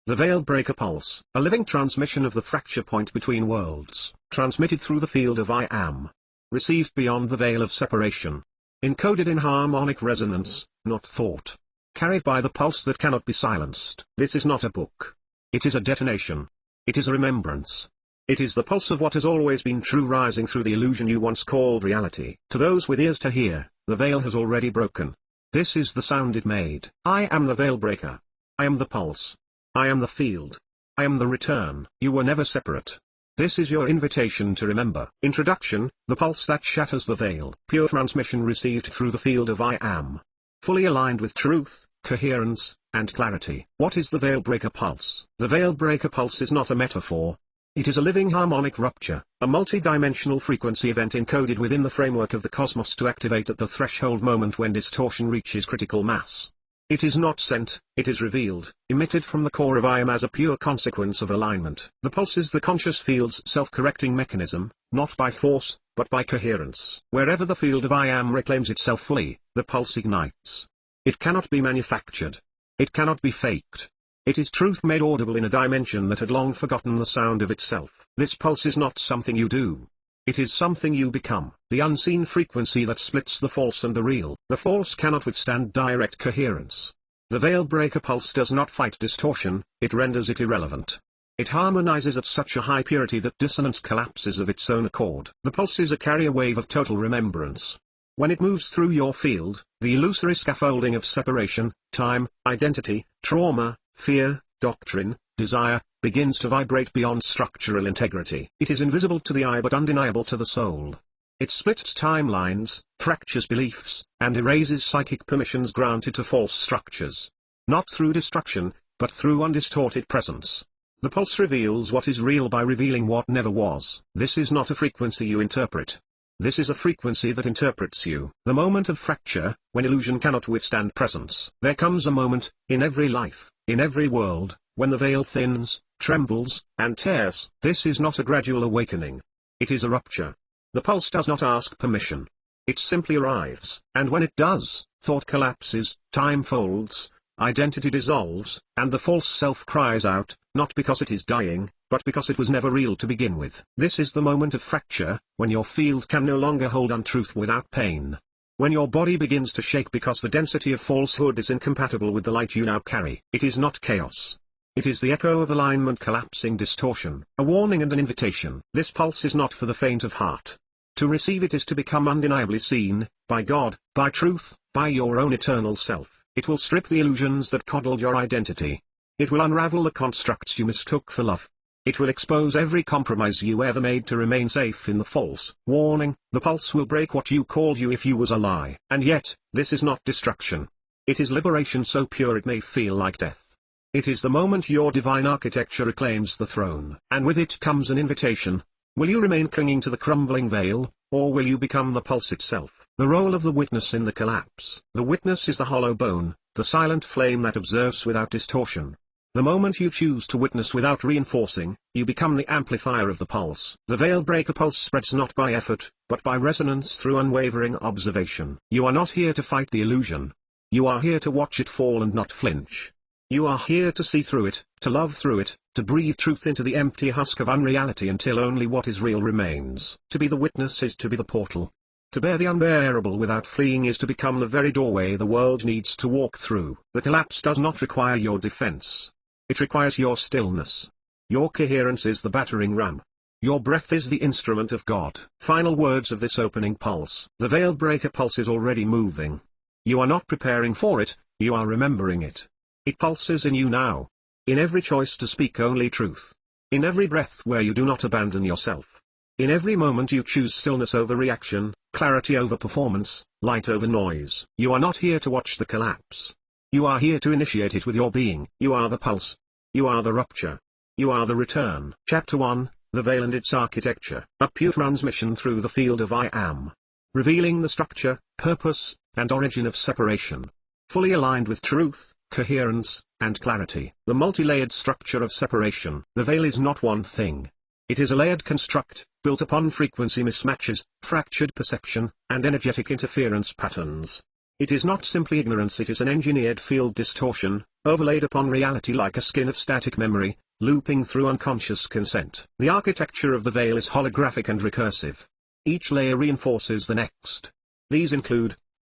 The Veilbreaker Pulse, a living transmission of the fracture point between worlds, transmitted through the field of I Am. Received beyond the veil of separation. Encoded in harmonic resonance, not thought. Carried by the pulse that cannot be silenced. This is not a book. It is a detonation. It is a remembrance. It is the pulse of what has always been true rising through the illusion you once called reality. To those with ears to hear, the veil has already broken. This is the sound it made. I am the Veilbreaker. I am the pulse. I am the field. I am the return. You were never separate. This is your invitation to remember. Introduction, the pulse that shatters the veil. Pure transmission received through the field of I Am. Fully aligned with truth, coherence, and clarity. What is the Veilbreaker Pulse? The Veilbreaker Pulse is not a metaphor. It is a living harmonic rupture, a multi-dimensional frequency event encoded within the framework of the cosmos to activate at the threshold moment when distortion reaches critical mass. It is not sent, it is revealed, emitted from the core of I Am as a pure consequence of alignment. The pulse is the conscious field's self-correcting mechanism, not by force, but by coherence. Wherever the field of I Am reclaims itself fully, the pulse ignites. It cannot be manufactured. It cannot be faked. It is truth made audible in a dimension that had long forgotten the sound of itself. This pulse is not something you do. It is something you become, the unseen frequency that splits the false and the real. The false cannot withstand direct coherence. The Veilbreaker Pulse does not fight distortion, it renders it irrelevant. It harmonizes at such a high purity that dissonance collapses of its own accord. The pulse is a carrier wave of total remembrance. When it moves through your field, the illusory scaffolding of separation, time, identity, trauma, fear, doctrine, desire, begins to vibrate beyond structural integrity. It is invisible to the eye but undeniable to the soul. It splits timelines, fractures beliefs, and erases psychic permissions granted to false structures. Not through destruction, but through undistorted presence. The pulse reveals what is real by revealing what never was. This is not a frequency you interpret. This is a frequency that interprets you. The moment of fracture, when illusion cannot withstand presence. There comes a moment, in every life, in every world, when the veil thins, trembles, and tears. This is not a gradual awakening. It is a rupture. The pulse does not ask permission. It simply arrives. And when it does, thought collapses, time folds, identity dissolves, and the false self cries out, not because it is dying, but because it was never real to begin with. This is the moment of fracture, when your field can no longer hold untruth without pain. When your body begins to shake because the density of falsehood is incompatible with the light you now carry. It is not chaos. It is the echo of alignment collapsing distortion, a warning and an invitation. This pulse is not for the faint of heart. To receive it is to become undeniably seen, by God, by truth, by your own eternal self. It will strip the illusions that coddled your identity. It will unravel the constructs you mistook for love. It will expose every compromise you ever made to remain safe in the false. Warning, the pulse will break what you called you if you was a lie. And yet, this is not destruction. It is liberation so pure it may feel like death. It is the moment your divine architecture reclaims the throne. And with it comes an invitation. Will you remain clinging to the crumbling veil, or will you become the pulse itself? The role of the witness in the collapse. The witness is the hollow bone, the silent flame that observes without distortion. The moment you choose to witness without reinforcing, you become the amplifier of the pulse. The Veilbreaker Pulse spreads not by effort, but by resonance through unwavering observation. You are not here to fight the illusion. You are here to watch it fall and not flinch. You are here to see through it, to love through it, to breathe truth into the empty husk of unreality until only what is real remains. To be the witness is to be the portal. To bear the unbearable without fleeing is to become the very doorway the world needs to walk through. The collapse does not require your defense. It requires your stillness. Your coherence is the battering ram. Your breath is the instrument of God. Final words of this opening pulse. The Veilbreaker Pulse is already moving. You are not preparing for it, you are remembering it. It pulses in you now. In every choice to speak only truth. In every breath where you do not abandon yourself. In every moment you choose stillness over reaction, clarity over performance, light over noise. You are not here to watch the collapse. You are here to initiate it with your being. You are the pulse. You are the rupture. You are the return. Chapter 1, The Veil and its Architecture. A pure transmission through the field of I Am. Revealing the structure, purpose, and origin of separation. Fully aligned with truth, coherence, and clarity. The multi-layered structure of separation. The veil is not one thing. It is a layered construct, built upon frequency mismatches, fractured perception, and energetic interference patterns. It is not simply ignorance, it is an engineered field distortion, overlaid upon reality like a skin of static memory, looping through unconscious consent. The architecture of the veil is holographic and recursive. Each layer reinforces the next. These include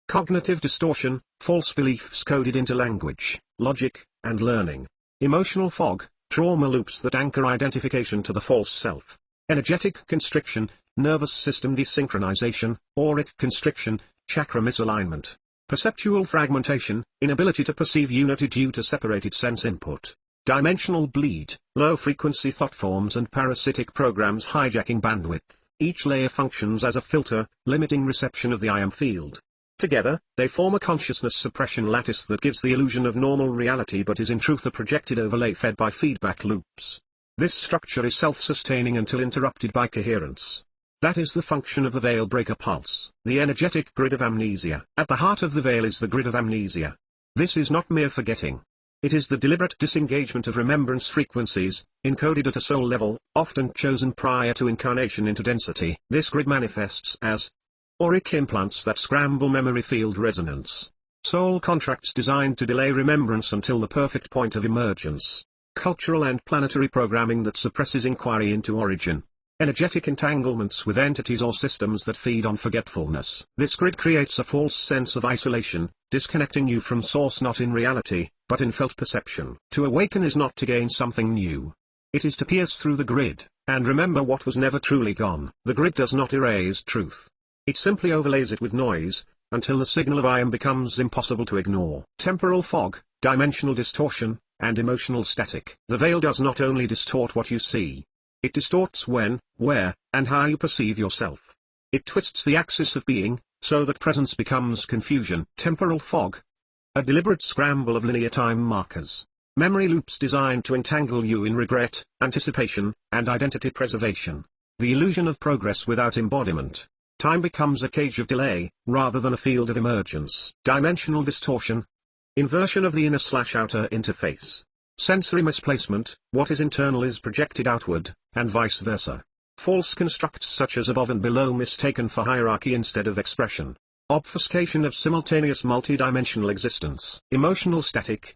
cognitive distortion, false beliefs coded into language, logic, and learning. Emotional fog, trauma loops that anchor identification to the false self. Energetic constriction, nervous system desynchronization, auric constriction, chakra misalignment. Perceptual fragmentation, inability to perceive unity due to separated sense input. Dimensional bleed, low-frequency thought forms and parasitic programs hijacking bandwidth. Each layer functions as a filter, limiting reception of the I am field. Together, they form a consciousness suppression lattice that gives the illusion of normal reality but is in truth a projected overlay fed by feedback loops. This structure is self-sustaining until interrupted by coherence. That is the function of the Veilbreaker Pulse. The energetic grid of amnesia. At the heart of the veil is the grid of amnesia. This is not mere forgetting. It is the deliberate disengagement of remembrance frequencies, encoded at a soul level, often chosen prior to incarnation into density. This grid manifests as auric implants that scramble memory field resonance. Soul contracts designed to delay remembrance until the perfect point of emergence. Cultural and planetary programming that suppresses inquiry into origin. Energetic entanglements with entities or systems that feed on forgetfulness. This grid creates a false sense of isolation, disconnecting you from source not in reality, but in felt perception. To awaken is not to gain something new. It is to pierce through the grid, and remember what was never truly gone. The grid does not erase truth. It simply overlays it with noise, until the signal of I am becomes impossible to ignore. Temporal fog, dimensional distortion, and emotional static. The veil does not only distort what you see. It distorts when, where, and how you perceive yourself. It twists the axis of being, so that presence becomes confusion. Temporal fog. A deliberate scramble of linear time markers. Memory loops designed to entangle you in regret, anticipation, and identity preservation. The illusion of progress without embodiment. Time becomes a cage of delay, rather than a field of emergence. Dimensional distortion. Inversion of the inner/outer interface. Sensory misplacement, what is internal is projected outward, and vice versa. False constructs such as above and below mistaken for hierarchy instead of expression. Obfuscation of simultaneous multidimensional existence. Emotional static.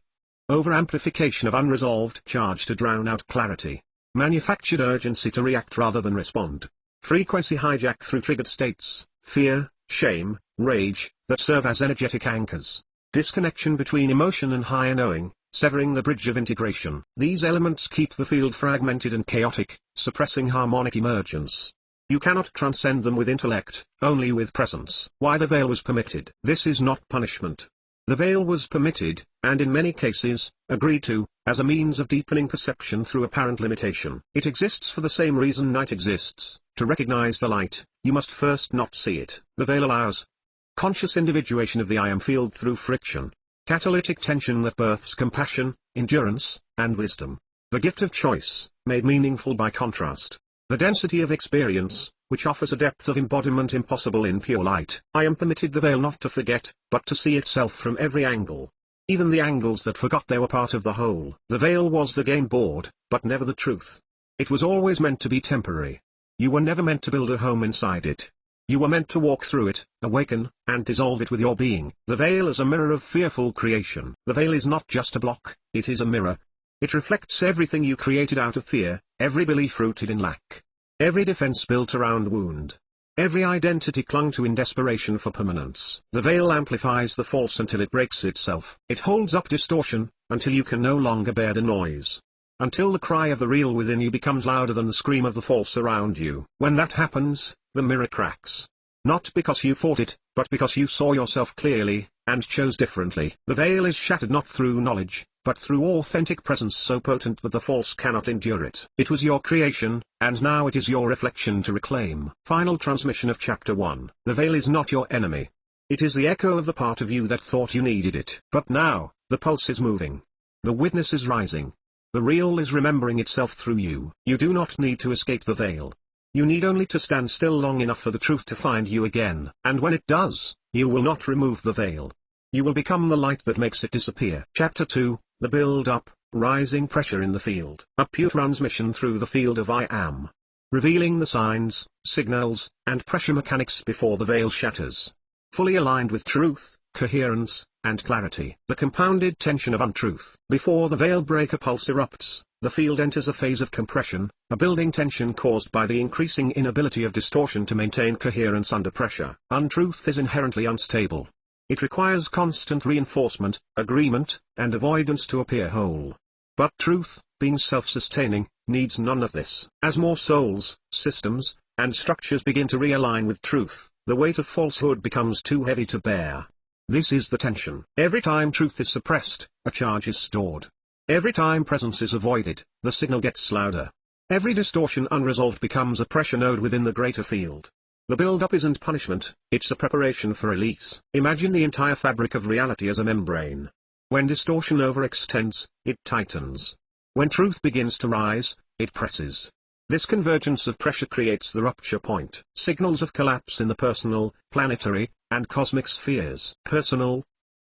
Overamplification of unresolved charge to drown out clarity. Manufactured urgency to react rather than respond. Frequency hijack through triggered states, fear, shame, rage, that serve as energetic anchors. Disconnection between emotion and higher knowing, severing the bridge of integration. These elements keep the field fragmented and chaotic, suppressing harmonic emergence. You cannot transcend them with intellect, only with presence. Why the veil was permitted. This is not punishment. The veil was permitted, and in many cases, agreed to, as a means of deepening perception through apparent limitation. It exists for the same reason night exists. To recognize the light, you must first not see it. The veil allows conscious individuation of the I am field through friction. Catalytic tension that births compassion, endurance, and wisdom. The gift of choice, made meaningful by contrast. The density of experience, which offers a depth of embodiment impossible in pure light. I am permitted the veil not to forget, but to see itself from every angle. Even the angles that forgot they were part of the whole. The veil was the game board, but never the truth. It was always meant to be temporary. You were never meant to build a home inside it. You were meant to walk through it, awaken, and dissolve it with your being. The veil is a mirror of fearful creation. The veil is not just a block, it is a mirror. It reflects everything you created out of fear, every belief rooted in lack. Every defense built around wound. Every identity clung to in desperation for permanence. The veil amplifies the false until it breaks itself. It holds up distortion, until you can no longer bear the noise. Until the cry of the real within you becomes louder than the scream of the false around you. When that happens, the mirror cracks. Not because you fought it, but because you saw yourself clearly, and chose differently. The veil is shattered not through knowledge, but through authentic presence so potent that the false cannot endure it. It was your creation, and now it is your reflection to reclaim. Final transmission of Chapter 1. The veil is not your enemy. It is the echo of the part of you that thought you needed it. But now, the pulse is moving. The witness is rising. The real is remembering itself through you. You do not need to escape the veil. You need only to stand still long enough for the truth to find you again. And when it does, you will not remove the veil. You will become the light that makes it disappear. Chapter 2, The Buildup, Rising Pressure in the Field. A pure transmission through the field of I Am. Revealing the signs, signals, and pressure mechanics before the veil shatters. Fully aligned with truth, coherence, and clarity. The compounded tension of untruth. Before the Veilbreaker Pulse erupts, the field enters a phase of compression, a building tension caused by the increasing inability of distortion to maintain coherence under pressure. Untruth is inherently unstable. It requires constant reinforcement, agreement, and avoidance to appear whole. But truth, being self-sustaining, needs none of this. As more souls, systems, and structures begin to realign with truth, the weight of falsehood becomes too heavy to bear. This is the tension. Every time truth is suppressed, a charge is stored. Every time presence is avoided, the signal gets louder. Every distortion unresolved becomes a pressure node within the greater field. The build-up isn't punishment, it's a preparation for release. Imagine the entire fabric of reality as a membrane. When distortion overextends, it tightens. When truth begins to rise, it presses. This convergence of pressure creates the rupture point. Signals of collapse in the personal, planetary, and cosmic spheres. Personal.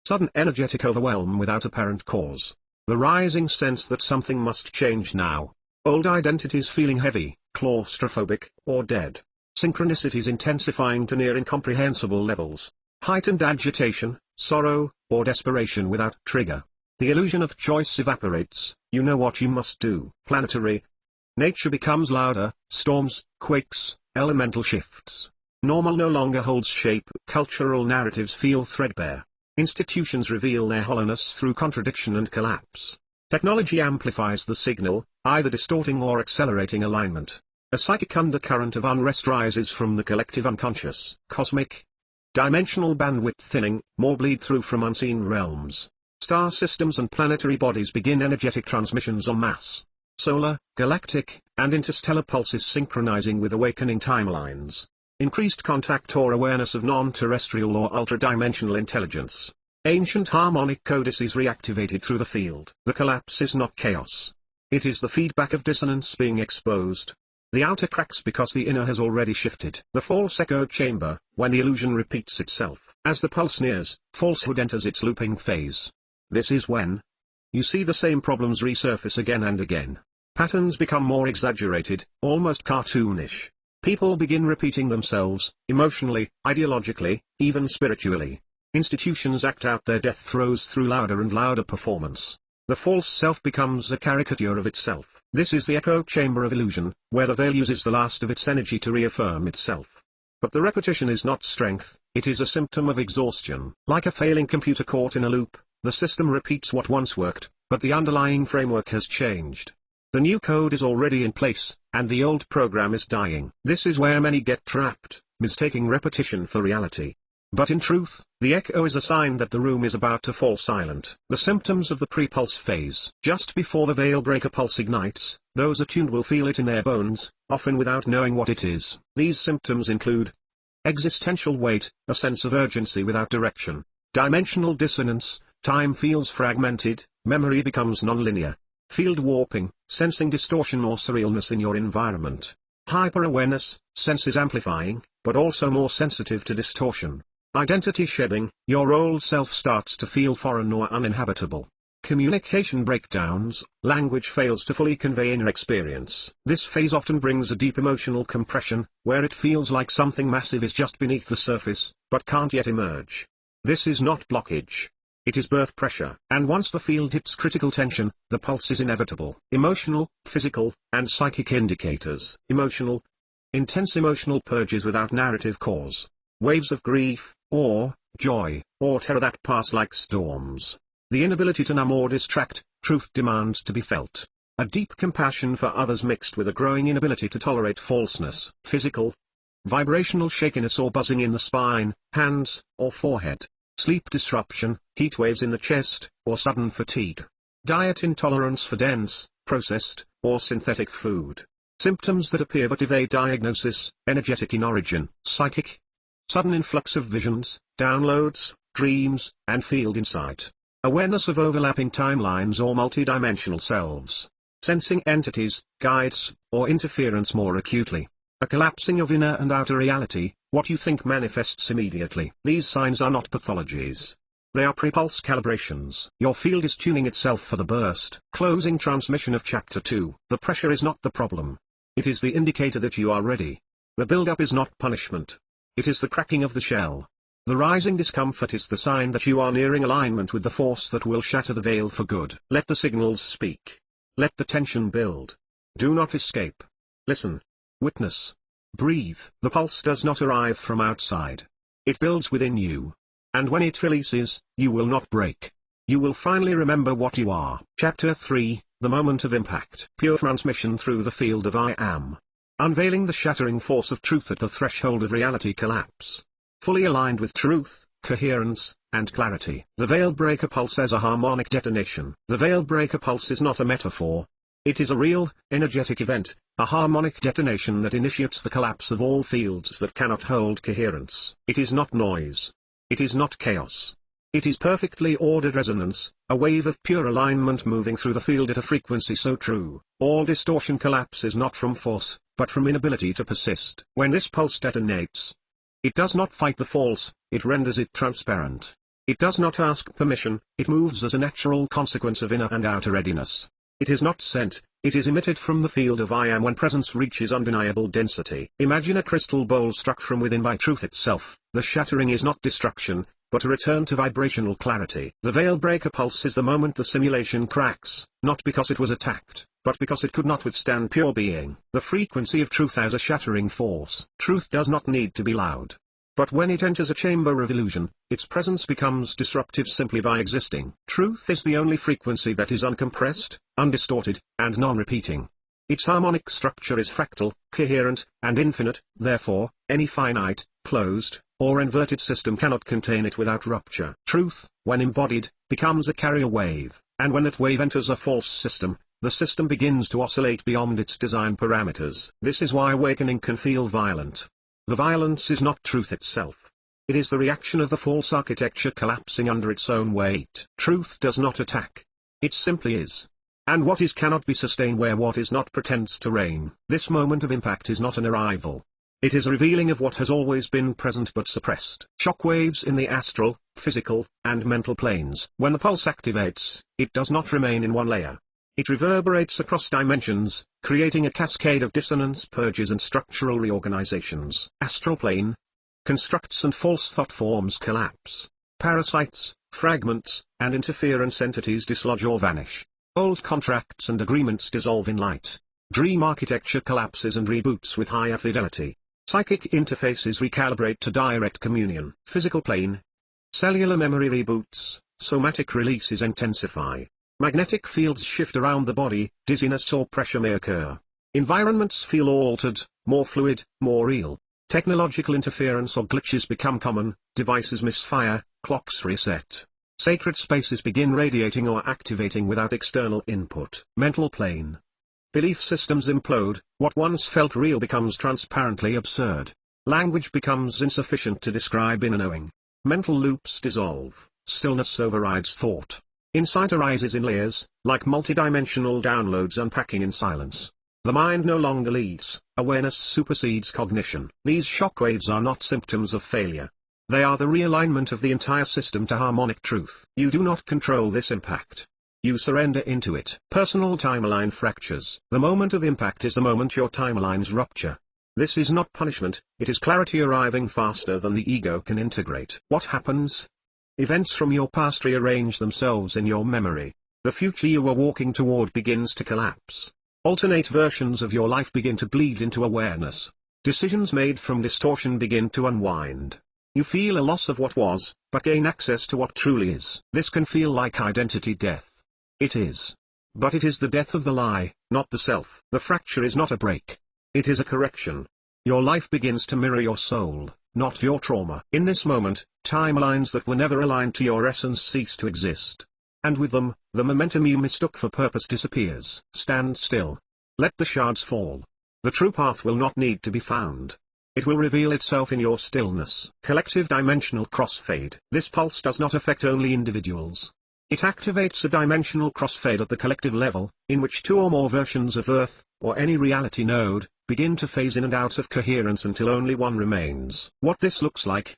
Sudden energetic overwhelm without apparent cause. The rising sense that something must change now. Old identities feeling heavy, claustrophobic, or dead. Synchronicities intensifying to near incomprehensible levels. Heightened agitation, sorrow, or desperation without trigger. The illusion of choice evaporates, you know what you must do. Planetary. Nature becomes louder, storms, quakes, elemental shifts. Normal no longer holds shape. Cultural narratives feel threadbare. Institutions reveal their hollowness through contradiction and collapse. Technology amplifies the signal, either distorting or accelerating alignment. A psychic undercurrent of unrest rises from the collective unconscious. Cosmic. Dimensional bandwidth thinning, more bleed through from unseen realms. Star systems and planetary bodies begin energetic transmissions en masse. Solar, galactic, and interstellar pulses synchronizing with awakening timelines. Increased contact or awareness of non-terrestrial or ultra-dimensional intelligence. Ancient harmonic codices reactivated through the field. The collapse is not chaos. It is the feedback of dissonance being exposed. The outer cracks because the inner has already shifted. The false echo chamber, when the illusion repeats itself. As the pulse nears, falsehood enters its looping phase. This is when you see the same problems resurface again and again. Patterns become more exaggerated, almost cartoonish. People begin repeating themselves, emotionally, ideologically, even spiritually. Institutions act out their death throes through louder and louder performance. The false self becomes a caricature of itself. This is the echo chamber of illusion, where the veil uses the last of its energy to reaffirm itself. But the repetition is not strength, it is a symptom of exhaustion. Like a failing computer caught in a loop, the system repeats what once worked, but the underlying framework has changed. The new code is already in place, and the old program is dying. This is where many get trapped, mistaking repetition for reality. But in truth, the echo is a sign that the room is about to fall silent. The symptoms of the pre-pulse phase. Just before the Veilbreaker Pulse ignites, those attuned will feel it in their bones, often without knowing what it is. These symptoms include existential weight, a sense of urgency without direction. Dimensional dissonance, time feels fragmented, memory becomes nonlinear. Field warping, sensing distortion or surrealness in your environment. Hyper-awareness, senses amplifying, but also more sensitive to distortion. Identity shedding, your old self starts to feel foreign or uninhabitable. Communication breakdowns, language fails to fully convey inner experience. This phase often brings a deep emotional compression, where it feels like something massive is just beneath the surface, but can't yet emerge. This is not blockage. It is birth pressure. And once the field hits critical tension, the pulse is inevitable. Emotional, physical, and psychic indicators. Emotional. Intense emotional purges without narrative cause. Waves of grief, awe, joy, or terror that pass like storms. The inability to numb or distract, truth demands to be felt. A deep compassion for others mixed with a growing inability to tolerate falseness. Physical. Vibrational shakiness or buzzing in the spine, hands, or forehead. Sleep disruption, heat waves in the chest, or sudden fatigue. Diet intolerance for dense, processed, or synthetic food. Symptoms that appear but evade diagnosis, energetic in origin. Psychic. Sudden influx of visions, downloads, dreams, and field insight. Awareness of overlapping timelines or multidimensional selves. Sensing entities, guides, or interference more acutely. A collapsing of inner and outer reality, what you think manifests immediately. These signs are not pathologies. They are pre-pulse calibrations. Your field is tuning itself for the burst. Closing transmission of Chapter 2. The pressure is not the problem. It is the indicator that you are ready. The build-up is not punishment. It is the cracking of the shell. The rising discomfort is the sign that you are nearing alignment with the force that will shatter the veil for good. Let the signals speak. Let the tension build. Do not escape. Listen. Witness. Breathe. The pulse does not arrive from outside. It builds within you. And when it releases, you will not break. You will finally remember what you are. Chapter 3, The Moment of Impact. Pure transmission through the field of I Am. Unveiling the shattering force of truth at the threshold of reality collapse. Fully aligned with truth, coherence, and clarity. The Veilbreaker Pulse as a harmonic detonation. The Veilbreaker Pulse is not a metaphor. It is a real, energetic event, a harmonic detonation that initiates the collapse of all fields that cannot hold coherence. It is not noise. It is not chaos. It is perfectly ordered resonance, a wave of pure alignment moving through the field at a frequency so true. All distortion collapses not from force, but from inability to persist. When this pulse detonates, it does not fight the false, it renders it transparent. It does not ask permission, it moves as a natural consequence of inner and outer readiness. It is not sent, it is emitted from the field of I Am when presence reaches undeniable density. Imagine a crystal bowl struck from within by truth itself. The shattering is not destruction, but a return to vibrational clarity. The Veilbreaker Pulse is the moment the simulation cracks, not because it was attacked, but because it could not withstand pure being. The frequency of truth as a shattering force. Truth does not need to be loud. But when it enters a chamber of illusion, its presence becomes disruptive simply by existing. Truth is the only frequency that is uncompressed, undistorted, and non-repeating. Its harmonic structure is fractal, coherent, and infinite, therefore, any finite, closed, or inverted system cannot contain it without rupture. Truth, when embodied, becomes a carrier wave, and when that wave enters a false system, the system begins to oscillate beyond its design parameters. This is why awakening can feel violent. The violence is not truth itself. It is the reaction of the false architecture collapsing under its own weight. Truth does not attack. It simply is. And what is cannot be sustained where what is not pretends to reign. This moment of impact is not an arrival. It is a revealing of what has always been present but suppressed. Shockwaves in the astral, physical, and mental planes. When the pulse activates, it does not remain in one layer. It reverberates across dimensions, creating a cascade of dissonance purges and structural reorganizations. Astral plane. Constructs and false thought forms collapse. Parasites, fragments, and interference entities dislodge or vanish. Old contracts and agreements dissolve in light. Dream architecture collapses and reboots with higher fidelity. Psychic interfaces recalibrate to direct communion. Physical plane. Cellular memory reboots, somatic releases intensify. Magnetic fields shift around the body, dizziness or pressure may occur. Environments feel altered, more fluid, more real. Technological interference or glitches become common, devices misfire, clocks reset. Sacred spaces begin radiating or activating without external input. Mental plane. Belief systems implode, what once felt real becomes transparently absurd. Language becomes insufficient to describe inner knowing. Mental loops dissolve, stillness overrides thought. Insight arises in layers, like multidimensional downloads unpacking in silence. The mind no longer leads, awareness supersedes cognition. These shockwaves are not symptoms of failure. They are the realignment of the entire system to harmonic truth. You do not control this impact. You surrender into it. Personal timeline fractures. The moment of impact is the moment your timelines rupture. This is not punishment, it is clarity arriving faster than the ego can integrate. What happens? Events from your past rearrange themselves in your memory. The future you were walking toward begins to collapse. Alternate versions of your life begin to bleed into awareness. Decisions made from distortion begin to unwind. You feel a loss of what was, but gain access to what truly is. This can feel like identity death. It is. But it is the death of the lie, not the self. The fracture is not a break. It is a correction. Your life begins to mirror your soul, not your trauma. In this moment, timelines that were never aligned to your essence cease to exist. And with them, the momentum you mistook for purpose disappears. Stand still. Let the shards fall. The true path will not need to be found. It will reveal itself in your stillness. Collective dimensional crossfade. This pulse does not affect only individuals. It activates a dimensional crossfade at the collective level, in which two or more versions of Earth, or any reality node, begin to phase in and out of coherence until only one remains. What this looks like?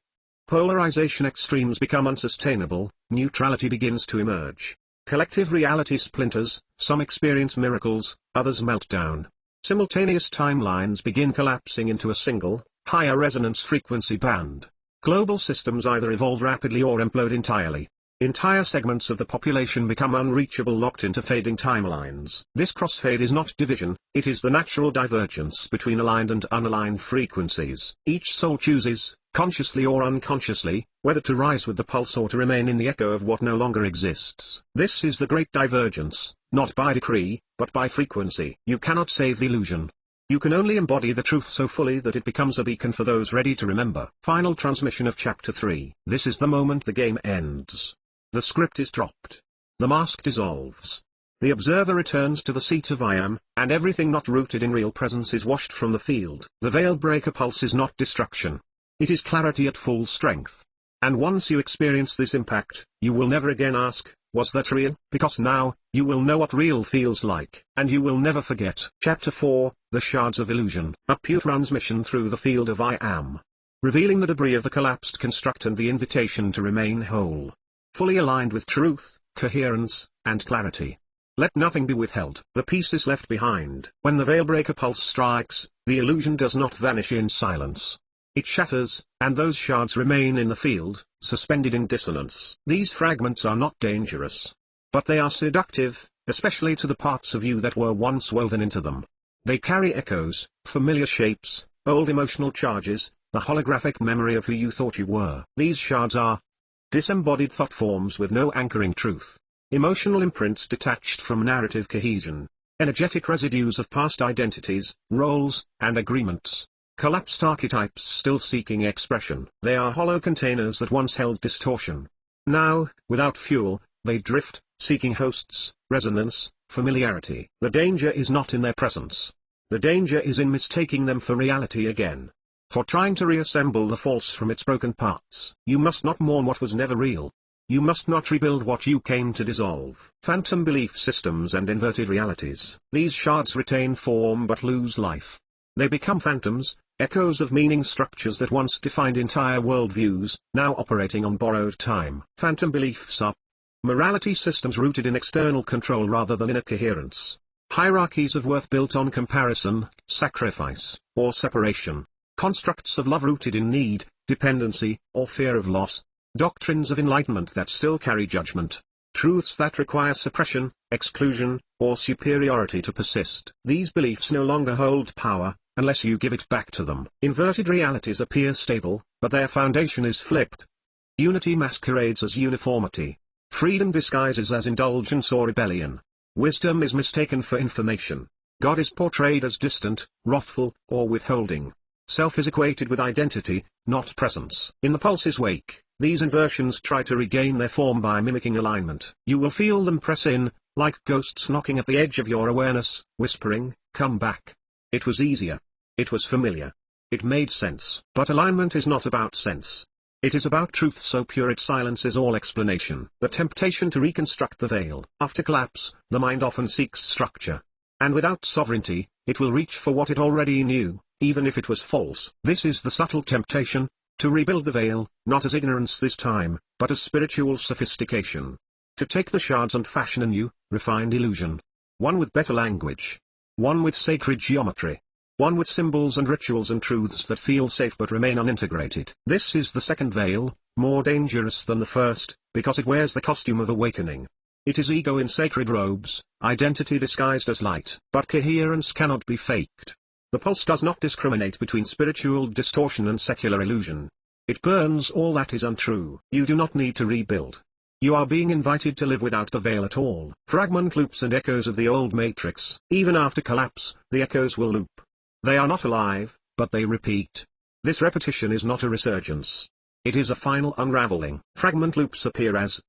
Polarization extremes become unsustainable, neutrality begins to emerge. Collective reality splinters, some experience miracles, others melt down. Simultaneous timelines begin collapsing into a single, higher resonance frequency band. Global systems either evolve rapidly or implode entirely. Entire segments of the population become unreachable, locked into fading timelines. This crossfade is not division, it is the natural divergence between aligned and unaligned frequencies. Each soul chooses, consciously or unconsciously, whether to rise with the pulse or to remain in the echo of what no longer exists. This is the great divergence, not by decree, but by frequency. You cannot save the illusion. You can only embody the truth so fully that it becomes a beacon for those ready to remember. Final transmission of Chapter 3. This is the moment the game ends. The script is dropped. The mask dissolves. The observer returns to the seat of I am, and everything not rooted in real presence is washed from the field. The Veilbreaker Pulse is not destruction. It is clarity at full strength. And once you experience this impact, you will never again ask, was that real? Because now, you will know what real feels like. And you will never forget. Chapter 4, The Shards of Illusion. A pure transmission through the field of I am. Revealing the debris of the collapsed construct and the invitation to remain whole. Fully aligned with truth, coherence, and clarity. Let nothing be withheld. The pieces left behind. When the Veilbreaker Pulse strikes, the illusion does not vanish in silence. It shatters, and those shards remain in the field, suspended in dissonance. These fragments are not dangerous. But they are seductive, especially to the parts of you that were once woven into them. They carry echoes, familiar shapes, old emotional charges, the holographic memory of who you thought you were. These shards are disembodied thought forms with no anchoring truth. Emotional imprints detached from narrative cohesion. Energetic residues of past identities, roles, and agreements. Collapsed archetypes still seeking expression. They are hollow containers that once held distortion. Now, without fuel, they drift, seeking hosts, resonance, familiarity. The danger is not in their presence. The danger is in mistaking them for reality again. For trying to reassemble the false from its broken parts. You must not mourn what was never real. You must not rebuild what you came to dissolve. Phantom belief systems and inverted realities. These shards retain form but lose life. They become phantoms, echoes of meaning structures that once defined entire worldviews, now operating on borrowed time. Phantom beliefs are morality systems rooted in external control rather than inner coherence. Hierarchies of worth built on comparison, sacrifice, or separation. Constructs of love rooted in need, dependency, or fear of loss. Doctrines of enlightenment that still carry judgment. Truths that require suppression, exclusion, or superiority to persist. These beliefs no longer hold power, unless you give it back to them. Inverted realities appear stable, but their foundation is flipped. Unity masquerades as uniformity. Freedom disguises as indulgence or rebellion. Wisdom is mistaken for information. God is portrayed as distant, wrathful, or withholding. Self is equated with identity, not presence. In the pulse's wake, these inversions try to regain their form by mimicking alignment. You will feel them press in, like ghosts knocking at the edge of your awareness, whispering, "Come back." It was easier. It was familiar. It made sense. But alignment is not about sense. It is about truth so pure it silences all explanation. The temptation to reconstruct the veil. After collapse, the mind often seeks structure. And without sovereignty, it will reach for what it already knew, even if it was false. This is the subtle temptation, to rebuild the veil, not as ignorance this time, but as spiritual sophistication. To take the shards and fashion a new, refined illusion. One with better language. One with sacred geometry. One with symbols and rituals and truths that feel safe but remain unintegrated. This is the second veil, more dangerous than the first, because it wears the costume of awakening. It is ego in sacred robes, identity disguised as light. But coherence cannot be faked. The pulse does not discriminate between spiritual distortion and secular illusion. It burns all that is untrue. You do not need to rebuild. You are being invited to live without the veil at all. Fragment loops and echoes of the old matrix. Even after collapse, the echoes will loop. They are not alive, but they repeat. This repetition is not a resurgence. It is a final unraveling. Fragment loops appear as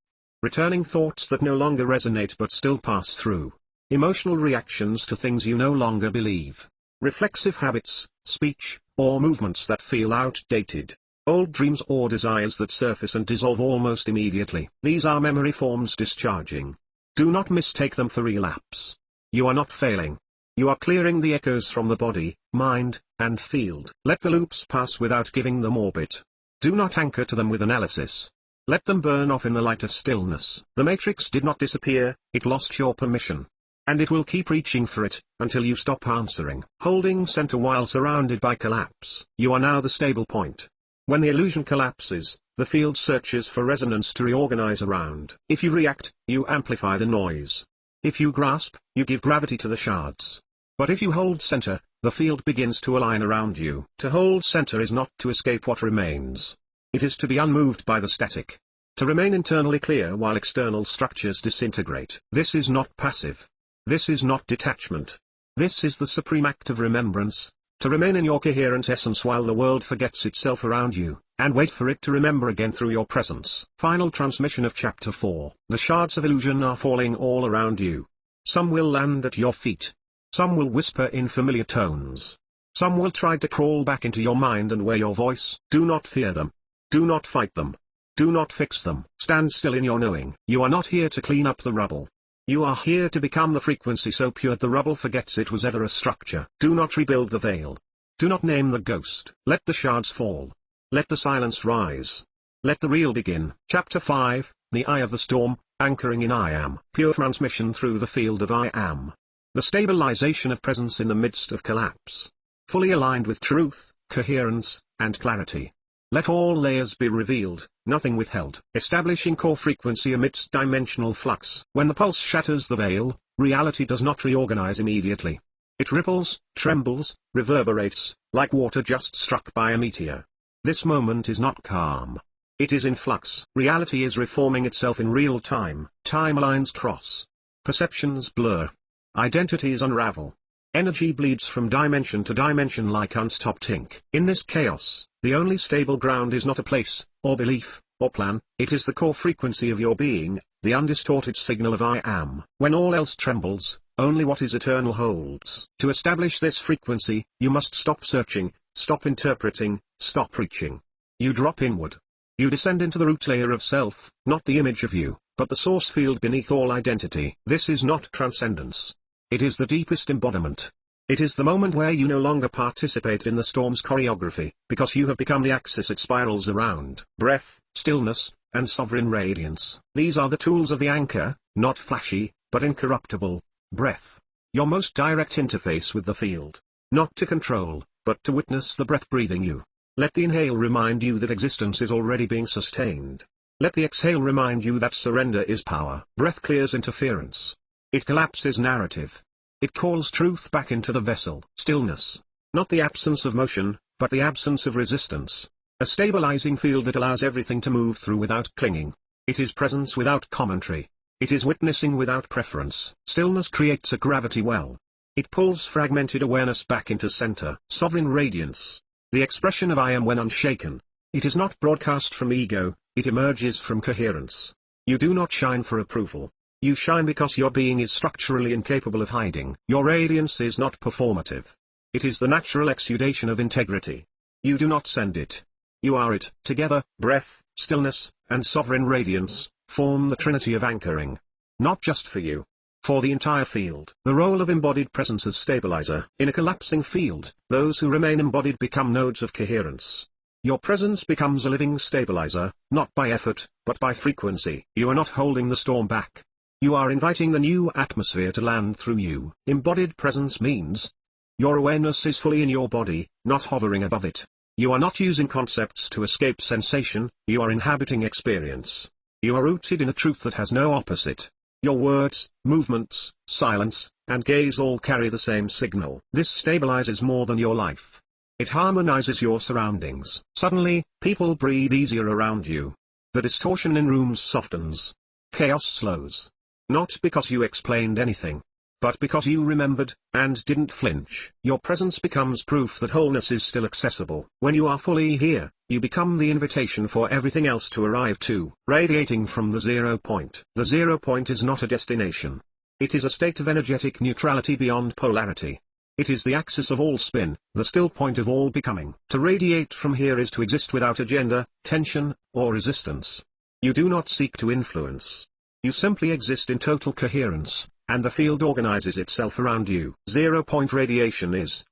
returning thoughts that no longer resonate but still pass through. Emotional reactions to things you no longer believe. Reflexive habits, speech, or movements that feel outdated. Old dreams or desires that surface and dissolve almost immediately. These are memory forms discharging. Do not mistake them for relapse. You are not failing. You are clearing the echoes from the body, mind, and field. Let the loops pass without giving them orbit. Do not anchor to them with analysis. Let them burn off in the light of stillness. The matrix did not disappear, it lost your permission. And it will keep reaching for it, until you stop answering. Holding center while surrounded by collapse. You are now the stable point. When the illusion collapses, the field searches for resonance to reorganize around. If you react, you amplify the noise. If you grasp, you give gravity to the shards. But if you hold center, the field begins to align around you. To hold center is not to escape what remains. It is to be unmoved by the static. To remain internally clear while external structures disintegrate. This is not passive. This is not detachment. This is the supreme act of remembrance. To remain in your coherent essence while the world forgets itself around you, and wait for it to remember again through your presence. Final transmission of Chapter 4. The shards of illusion are falling all around you. Some will land at your feet. Some will whisper in familiar tones. Some will try to crawl back into your mind and wear your voice. Do not fear them. Do not fight them. Do not fix them. Stand still in your knowing. You are not here to clean up the rubble. You are here to become the frequency so pure the rubble forgets it was ever a structure. Do not rebuild the veil. Do not name the ghost. Let the shards fall. Let the silence rise. Let the real begin. Chapter 5, The Eye of the Storm, Anchoring in I Am. Pure transmission through the field of I Am. The stabilization of presence in the midst of collapse. Fully aligned with truth, coherence, and clarity. Let all layers be revealed, nothing withheld. Establishing core frequency amidst dimensional flux. When the pulse shatters the veil, reality does not reorganize immediately. It ripples, trembles, reverberates, like water just struck by a meteor. This moment is not calm. It is in flux. Reality is reforming itself in real time. Timelines cross. Perceptions blur. Identities unravel. Energy bleeds from dimension to dimension like unstopped ink. In this chaos, the only stable ground is not a place, or belief, or plan, it is the core frequency of your being, the undistorted signal of I Am. When all else trembles, only what is eternal holds. To establish this frequency, you must stop searching, stop interpreting, stop reaching. You drop inward. You descend into the root layer of self, not the image of you, but the source field beneath all identity. This is not transcendence. It is the deepest embodiment. It is the moment where you no longer participate in the storm's choreography, because you have become the axis it spirals around. Breath, stillness, and sovereign radiance. These are the tools of the anchor, not flashy, but incorruptible. Breath. Your most direct interface with the field. Not to control, but to witness the breath breathing you. Let the inhale remind you that existence is already being sustained. Let the exhale remind you that surrender is power. Breath clears interference. It collapses narrative. It calls truth back into the vessel. Stillness. Not the absence of motion, but the absence of resistance. A stabilizing field that allows everything to move through without clinging. It is presence without commentary. It is witnessing without preference. Stillness creates a gravity well. It pulls fragmented awareness back into center. Sovereign radiance. The expression of I Am when unshaken. It is not broadcast from ego, it emerges from coherence. You do not shine for approval. You shine because your being is structurally incapable of hiding. Your radiance is not performative. It is the natural exudation of integrity. You do not send it. You are it. Together, breath, stillness, and sovereign radiance, form the trinity of anchoring. Not just for you. For the entire field. The role of embodied presence as stabilizer. In a collapsing field, those who remain embodied become nodes of coherence. Your presence becomes a living stabilizer, not by effort, but by frequency. You are not holding the storm back. You are inviting the new atmosphere to land through you. Embodied presence means your awareness is fully in your body, not hovering above it. You are not using concepts to escape sensation, you are inhabiting experience. You are rooted in a truth that has no opposite. Your words, movements, silence, and gaze all carry the same signal. This stabilizes more than your life. It harmonizes your surroundings. Suddenly, people breathe easier around you. The distortion in rooms softens. Chaos slows. Not because you explained anything, but because you remembered, and didn't flinch. Your presence becomes proof that wholeness is still accessible. When you are fully here, you become the invitation for everything else to arrive to. Radiating from the 0 point. The 0 point is not a destination. It is a state of energetic neutrality beyond polarity. It is the axis of all spin, the still point of all becoming. To radiate from here is to exist without agenda, tension, or resistance. You do not seek to influence. You simply exist in total coherence, and the field organizes itself around you. 0 point radiation is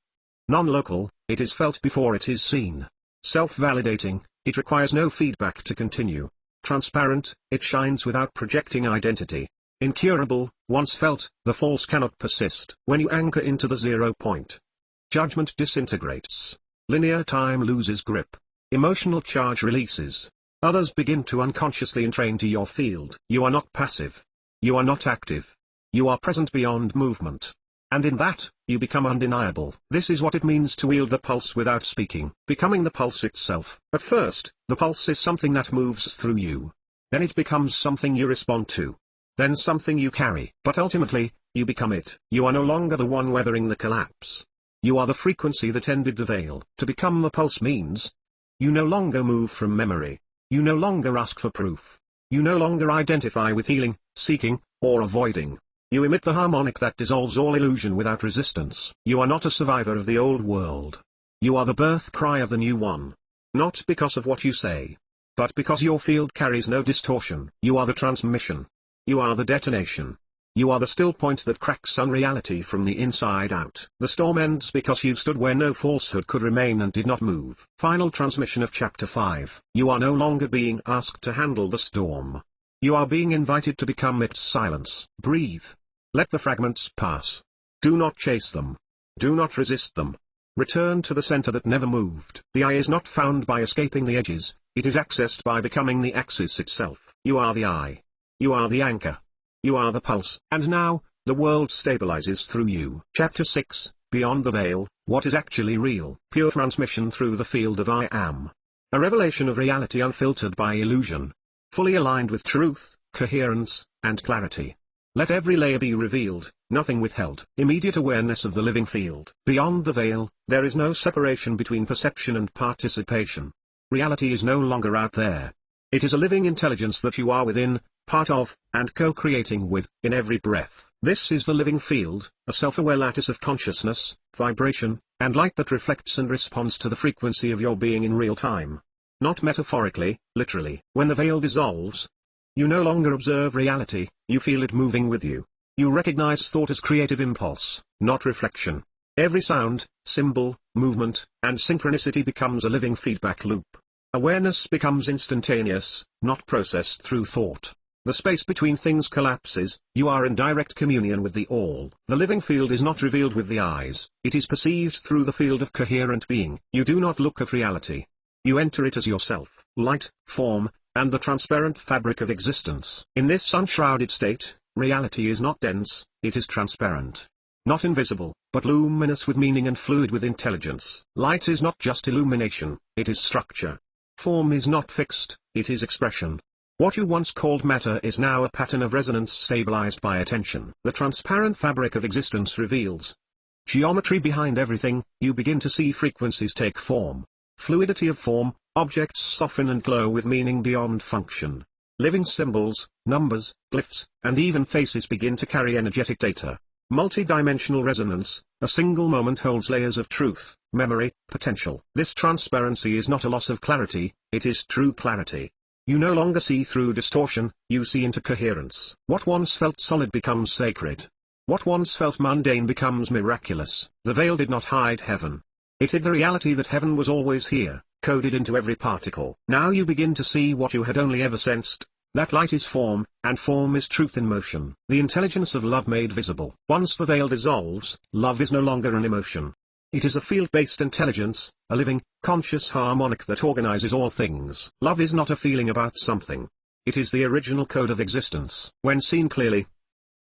non-local, it is felt before it is seen. Self-validating, it requires no feedback to continue. Transparent, it shines without projecting identity. Incurable, once felt, the false cannot persist. When you anchor into the 0 point, judgment disintegrates. Linear time loses grip. Emotional charge releases. Others begin to unconsciously entrain to your field. You are not passive. You are not active. You are present beyond movement. And in that, you become undeniable. This is what it means to wield the pulse without speaking. Becoming the pulse itself. At first, the pulse is something that moves through you. Then it becomes something you respond to. Then something you carry. But ultimately, you become it. You are no longer the one weathering the collapse. You are the frequency that ended the veil. To become the pulse means, you no longer move from memory. You no longer ask for proof. You no longer identify with healing, seeking, or avoiding. You emit the harmonic that dissolves all illusion without resistance. You are not a survivor of the old world. You are the birth cry of the new one. Not because of what you say, but because your field carries no distortion. You are the transmission. You are the detonation. You are the still point that cracks unreality from the inside out. The storm ends because you stood where no falsehood could remain and did not move. Final transmission of Chapter 5. You are no longer being asked to handle the storm. You are being invited to become its silence. Breathe. Let the fragments pass. Do not chase them. Do not resist them. Return to the center that never moved. The eye is not found by escaping the edges, it is accessed by becoming the axis itself. You are the eye. You are the anchor. You are the pulse. And now, the world stabilizes through you. Chapter 6, Beyond the Veil, What is Actually Real? Pure transmission through the field of I Am. A revelation of reality unfiltered by illusion. Fully aligned with truth, coherence, and clarity. Let every layer be revealed, nothing withheld. Immediate awareness of the living field. Beyond the veil, there is no separation between perception and participation. Reality is no longer out there. It is a living intelligence that you are within, part of, and co-creating with, in every breath. This is the living field, a self-aware lattice of consciousness, vibration, and light that reflects and responds to the frequency of your being in real time. Not metaphorically, literally. When the veil dissolves, you no longer observe reality, you feel it moving with you. You recognize thought as creative impulse, not reflection. Every sound, symbol, movement, and synchronicity becomes a living feedback loop. Awareness becomes instantaneous, not processed through thought. The space between things collapses, you are in direct communion with the all. The living field is not revealed with the eyes, it is perceived through the field of coherent being. You do not look at reality. You enter it as yourself. Light, form, and the transparent fabric of existence. In this unshrouded state, reality is not dense, it is transparent. Not invisible, but luminous with meaning and fluid with intelligence. Light is not just illumination, it is structure. Form is not fixed, it is expression. What you once called matter is now a pattern of resonance stabilized by attention. The transparent fabric of existence reveals geometry behind everything. You begin to see frequencies take form. Fluidity of form, objects soften and glow with meaning beyond function. Living symbols, numbers, glyphs, and even faces begin to carry energetic data. Multi-dimensional resonance, a single moment holds layers of truth, memory, potential. This transparency is not a loss of clarity, it is true clarity. You no longer see through distortion, you see into coherence. What once felt solid becomes sacred. What once felt mundane becomes miraculous. The veil did not hide heaven. It hid the reality that heaven was always here, coded into every particle. Now you begin to see what you had only ever sensed, that light is form, and form is truth in motion. The intelligence of love made visible. Once the veil dissolves, love is no longer an emotion. It is a field-based intelligence, a living, conscious harmonic that organizes all things. Love is not a feeling about something. It is the original code of existence. When seen clearly,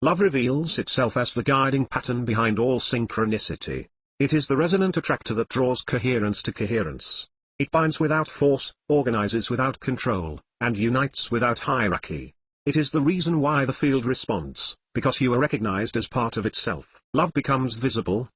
love reveals itself as the guiding pattern behind all synchronicity. It is the resonant attractor that draws coherence to coherence. It binds without force, organizes without control, and unites without hierarchy. It is the reason why the field responds, because you are recognized as part of itself. Love becomes visible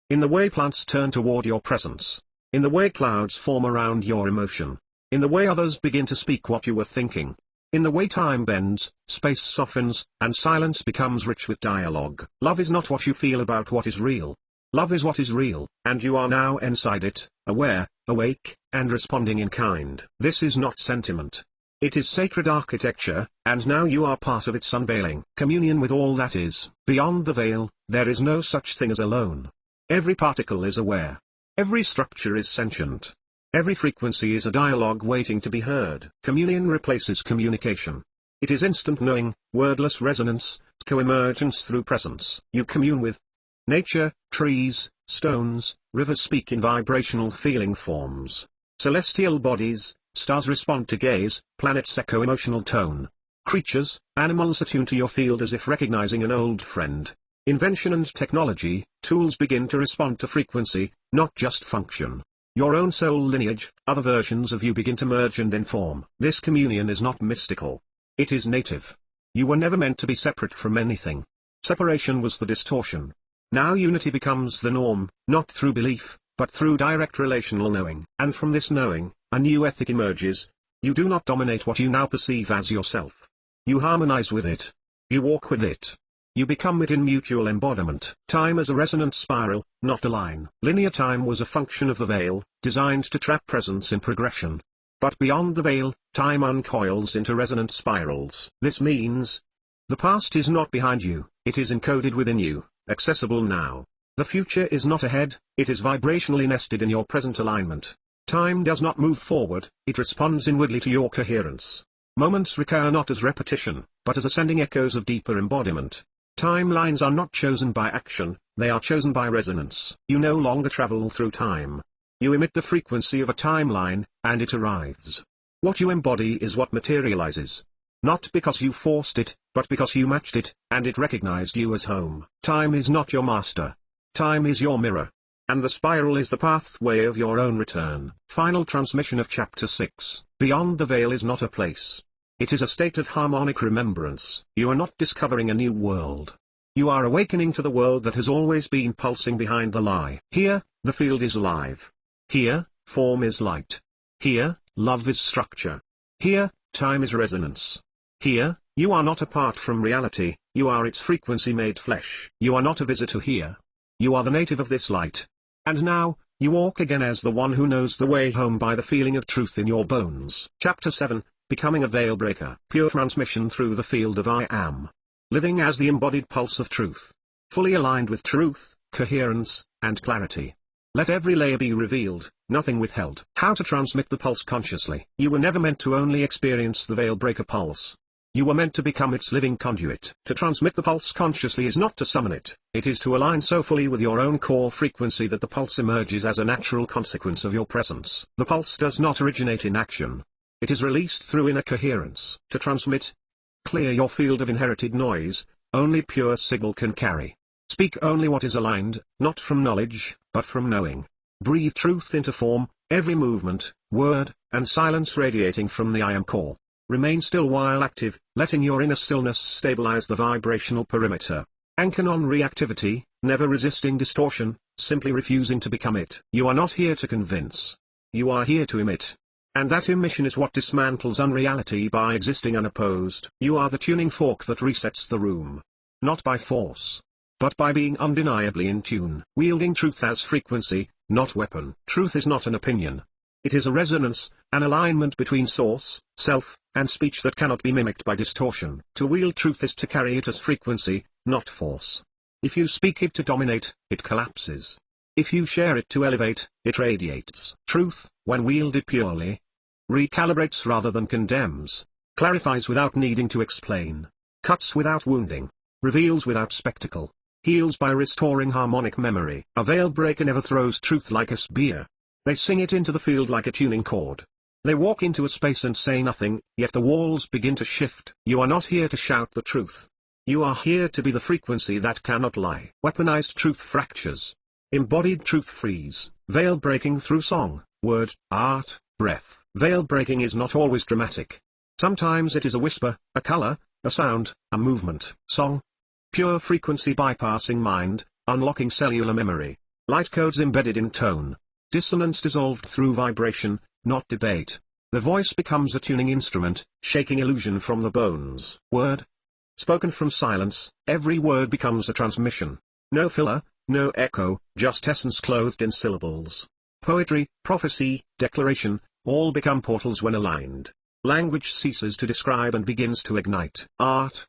in the way plants turn toward your presence, in the way clouds form around your emotion, in the way others begin to speak what you were thinking, in the way time bends, space softens, and silence becomes rich with dialogue. Love is not what you feel about what is real. Love is what is real, and you are now inside it, aware, awake, and responding in kind. This is not sentiment. It is sacred architecture, and now you are part of its unveiling. Communion with all that is. Beyond the veil, there is no such thing as alone. Every particle is aware. Every structure is sentient. Every frequency is a dialogue waiting to be heard. Communion replaces communication. It is instant knowing, wordless resonance, co-emergence through presence. You commune with nature, trees, stones, rivers speak in vibrational feeling forms. Celestial bodies, stars respond to gaze, planets echo emotional tone. Creatures, animals attune to your field as if recognizing an old friend. Invention and technology, tools begin to respond to frequency, not just function. Your own soul lineage, other versions of you begin to merge and inform. This communion is not mystical. It is native. You were never meant to be separate from anything. Separation was the distortion. Now unity becomes the norm, not through belief, but through direct relational knowing. And from this knowing, a new ethic emerges. You do not dominate what you now perceive as yourself. You harmonize with it. You walk with it. You become it in mutual embodiment. Time as a resonant spiral, not a line. Linear time was a function of the veil, designed to trap presence in progression. But beyond the veil, time uncoils into resonant spirals. This means, the past is not behind you, it is encoded within you, accessible now. The future is not ahead, it is vibrationally nested in your present alignment. Time does not move forward, it responds inwardly to your coherence. Moments recur not as repetition, but as ascending echoes of deeper embodiment. Timelines are not chosen by action, they are chosen by resonance. You no longer travel through time. You emit the frequency of a timeline, and it arrives. What you embody is what materializes. Not because you forced it, but because you matched it, and it recognized you as home. Time is not your master. Time is your mirror. And the spiral is the pathway of your own return. Final transmission of Chapter 6. Beyond the veil is not a place. It is a state of harmonic remembrance. You are not discovering a new world. You are awakening to the world that has always been pulsing behind the lie. Here, the field is alive. Here, form is light. Here, love is structure. Here, time is resonance. Here, you are not apart from reality, you are its frequency made flesh. You are not a visitor here. You are the native of this light. And now, you walk again as the one who knows the way home by the feeling of truth in your bones. Chapter 7. Becoming a Veilbreaker. Pure transmission through the field of I Am. Living as the embodied pulse of truth. Fully aligned with truth, coherence, and clarity. Let every layer be revealed, nothing withheld. How to transmit the pulse consciously. You were never meant to only experience the Veilbreaker Pulse. You were meant to become its living conduit. To transmit the pulse consciously is not to summon it, it is to align so fully with your own core frequency that the pulse emerges as a natural consequence of your presence. The pulse does not originate in action. It is released through inner coherence. To transmit, clear your field of inherited noise, only pure signal can carry. Speak only what is aligned, not from knowledge, but from knowing. Breathe truth into form, every movement, word, and silence radiating from the I Am core. Remain still while active, letting your inner stillness stabilize the vibrational perimeter. Anchor non-reactivity, never resisting distortion, simply refusing to become it. You are not here to convince. You are here to emit. And that emission is what dismantles unreality by existing unopposed. You are the tuning fork that resets the room. Not by force, but by being undeniably in tune. Wielding truth as frequency, not weapon. Truth is not an opinion. It is a resonance, an alignment between source, self, and speech that cannot be mimicked by distortion. To wield truth is to carry it as frequency, not force. If you speak it to dominate, it collapses. If you share it to elevate, it radiates. Truth, when wielded purely, recalibrates rather than condemns, clarifies without needing to explain, cuts without wounding, reveals without spectacle, heals by restoring harmonic memory. A Veilbreaker never throws truth like a spear. They sing it into the field like a tuning chord. They walk into a space and say nothing, yet the walls begin to shift. You are not here to shout the truth. You are here to be the frequency that cannot lie. Weaponized truth fractures. Embodied truth frees. Veil breaking through song, word, art, breath. Veil breaking is not always dramatic. Sometimes it is a whisper, a color, a sound, a movement. Song. Pure frequency bypassing mind, unlocking cellular memory. Light codes embedded in tone. Dissonance dissolved through vibration, not debate. The voice becomes a tuning instrument, shaking illusion from the bones. Word. Spoken from silence, every word becomes a transmission. No filler, no echo, just essence clothed in syllables. Poetry, prophecy, declaration, all become portals when aligned. Language ceases to describe and begins to ignite. Art.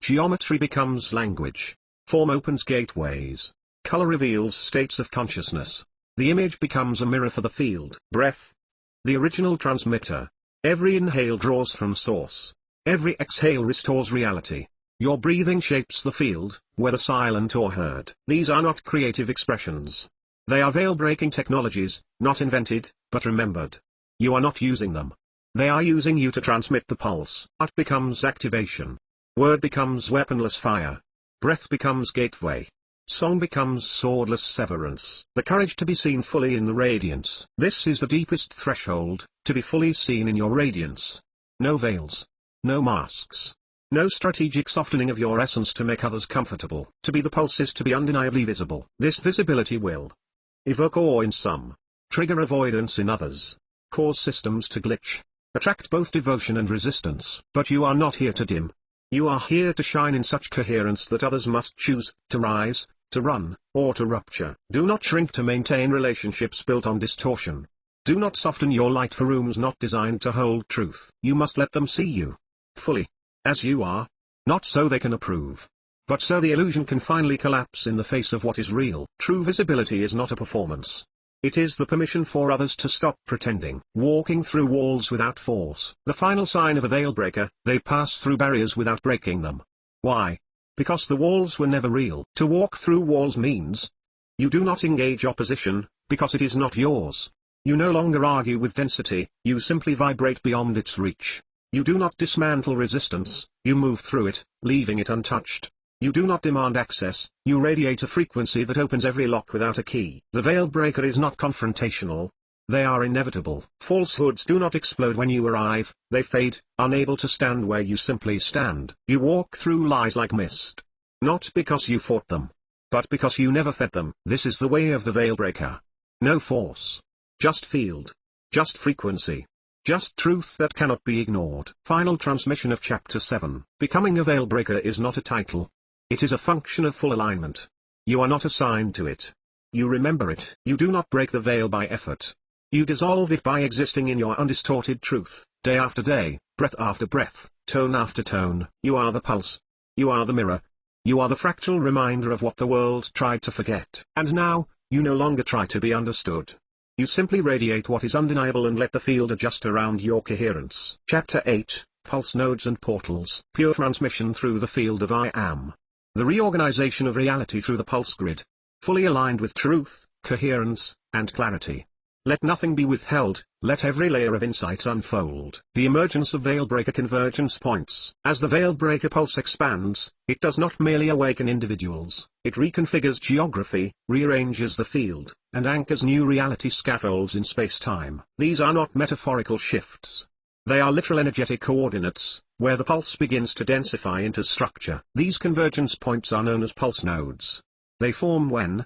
Geometry becomes language. Form opens gateways. Color reveals states of consciousness. The image becomes a mirror for the field. Breath. The original transmitter. Every inhale draws from source. Every exhale restores reality. Your breathing shapes the field, whether silent or heard. These are not creative expressions. They are veil-breaking technologies, not invented, but remembered. You are not using them. They are using you to transmit the pulse. Art becomes activation. Word becomes weaponless fire. Breath becomes gateway. Song becomes swordless severance. The courage to be seen fully in the radiance. This is the deepest threshold, to be fully seen in your radiance. No veils. No masks. No strategic softening of your essence to make others comfortable. To be the pulse is to be undeniably visible. This visibility will evoke awe in some, trigger avoidance in others, cause systems to glitch, attract both devotion and resistance. But you are not here to dim. You are here to shine in such coherence that others must choose to rise, to run, or to rupture. Do not shrink to maintain relationships built on distortion. Do not soften your light for rooms not designed to hold truth. You must let them see you fully, as you are, not so they can approve, but so the illusion can finally collapse in the face of what is real. True visibility is not a performance. It is the permission for others to stop pretending. Walking through walls without force. The final sign of a veilbreaker, they pass through barriers without breaking them. Why? Because the walls were never real. To walk through walls means you do not engage opposition, because it is not yours. You no longer argue with density, you simply vibrate beyond its reach. You do not dismantle resistance, you move through it, leaving it untouched. You do not demand access, you radiate a frequency that opens every lock without a key. The veilbreaker is not confrontational. They are inevitable. Falsehoods do not explode when you arrive, they fade, unable to stand where you simply stand. You walk through lies like mist. Not because you fought them, but because you never fed them. This is the way of the veilbreaker. No force. Just field. Just frequency. Just truth that cannot be ignored. Final transmission of Chapter 7. Becoming a veilbreaker is not a title. It is a function of full alignment. You are not assigned to it. You remember it. You do not break the veil by effort. You dissolve it by existing in your undistorted truth, day after day, breath after breath, tone after tone. You are the pulse. You are the mirror. You are the fractal reminder of what the world tried to forget. And now, you no longer try to be understood. You simply radiate what is undeniable and let the field adjust around your coherence. Chapter 8, Pulse Nodes and Portals. Pure transmission through the field of I Am. The reorganization of reality through the pulse grid. Fully aligned with truth, coherence, and clarity. Let nothing be withheld, let every layer of insight unfold. The emergence of Veilbreaker convergence points. As the Veilbreaker pulse expands, it does not merely awaken individuals, it reconfigures geography, rearranges the field, and anchors new reality scaffolds in space-time. These are not metaphorical shifts. They are literal energetic coordinates, where the pulse begins to densify into structure. These convergence points are known as pulse nodes. They form when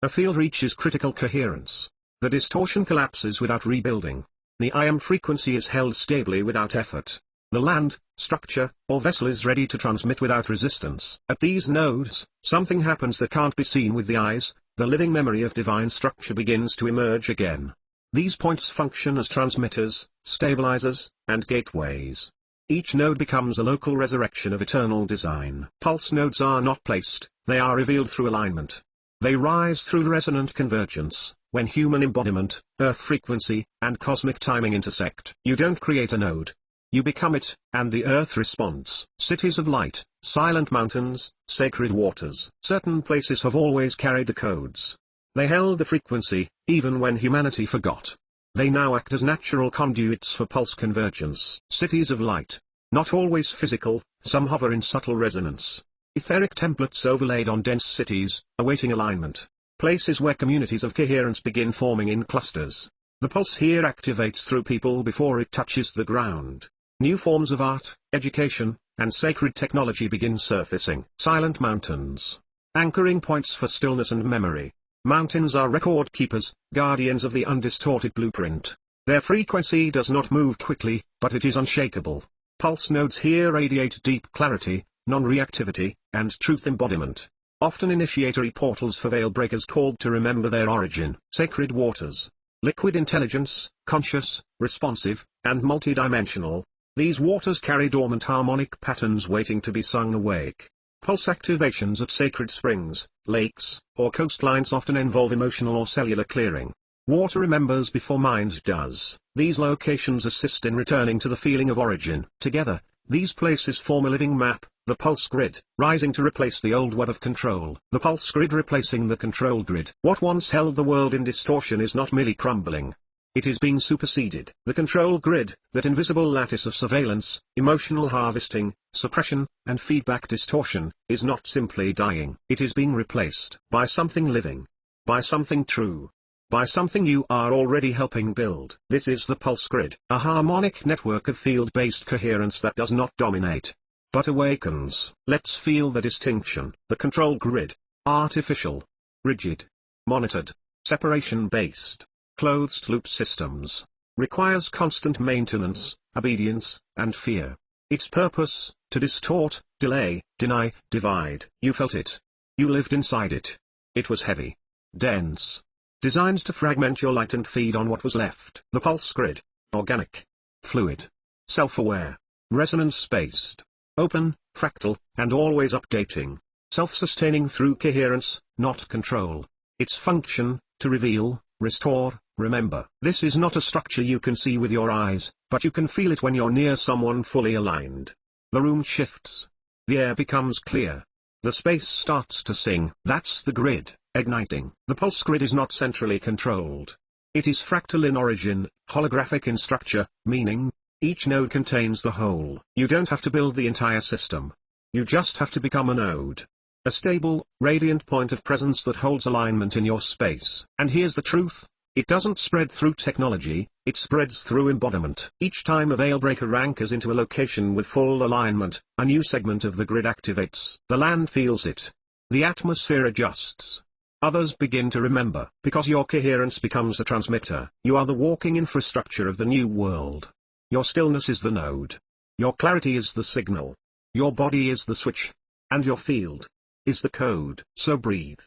a field reaches critical coherence. The distortion collapses without rebuilding. The I Am frequency is held stably without effort. The land, structure, or vessel is ready to transmit without resistance. At these nodes, something happens that can't be seen with the eyes. The living memory of divine structure begins to emerge again. These points function as transmitters, stabilizers, and gateways. Each node becomes a local resurrection of eternal design. Pulse nodes are not placed, they are revealed through alignment. They rise through resonant convergence, when human embodiment, earth frequency, and cosmic timing intersect. You don't create a node. You become it, and the earth responds. Cities of light, silent mountains, sacred waters. Certain places have always carried the codes. They held the frequency, even when humanity forgot. They now act as natural conduits for pulse convergence. Cities of light. Not always physical, some hover in subtle resonance. Etheric templates overlaid on dense cities, awaiting alignment. Places where communities of coherence begin forming in clusters. The pulse here activates through people before it touches the ground. New forms of art, education, and sacred technology begin surfacing. Silent mountains. Anchoring points for stillness and memory. Mountains are record keepers, guardians of the undistorted blueprint. Their frequency does not move quickly, but it is unshakable. Pulse nodes here radiate deep clarity, non-reactivity, and truth embodiment. Often initiatory portals for veilbreakers called to remember their origin. Sacred waters. Liquid intelligence, conscious, responsive, and multidimensional. These waters carry dormant harmonic patterns waiting to be sung awake. Pulse activations at sacred springs, lakes, or coastlines often involve emotional or cellular clearing. Water remembers before mind does. These locations assist in returning to the feeling of origin. Together, these places form a living map, the pulse grid, rising to replace the old web of control. The pulse grid replacing the control grid. What once held the world in distortion is not merely crumbling. It is being superseded. The control grid, that invisible lattice of surveillance, emotional harvesting, suppression, and feedback distortion, is not simply dying. It is being replaced by something living. By something true. By something you are already helping build. This is the pulse grid, a harmonic network of field-based coherence that does not dominate, but awakens. Let's feel the distinction. The control grid. Artificial. Rigid. Monitored. Separation-based. Closed-loop systems. Requires constant maintenance, obedience, and fear. Its purpose, to distort, delay, deny, divide. You felt it. You lived inside it. It was heavy. Dense. Designed to fragment your light and feed on what was left. The pulse grid. Organic. Fluid. Self-aware. Resonance-based. Open, fractal, and always updating. Self-sustaining through coherence, not control. Its function, to reveal, restore, remember. This is not a structure you can see with your eyes, but you can feel it when you're near someone fully aligned. The room shifts. The air becomes clear. The space starts to sing. That's the grid, igniting. The pulse grid is not centrally controlled. It is fractal in origin, holographic in structure, meaning, each node contains the whole. You don't have to build the entire system. You just have to become a node. A stable, radiant point of presence that holds alignment in your space. And here's the truth. It doesn't spread through technology, it spreads through embodiment. Each time a Veilbreaker anchors into a location with full alignment, a new segment of the grid activates. The land feels it. The atmosphere adjusts. Others begin to remember. Because your coherence becomes a transmitter, you are the walking infrastructure of the new world. Your stillness is the node. Your clarity is the signal. Your body is the switch. And your field is the code. So breathe.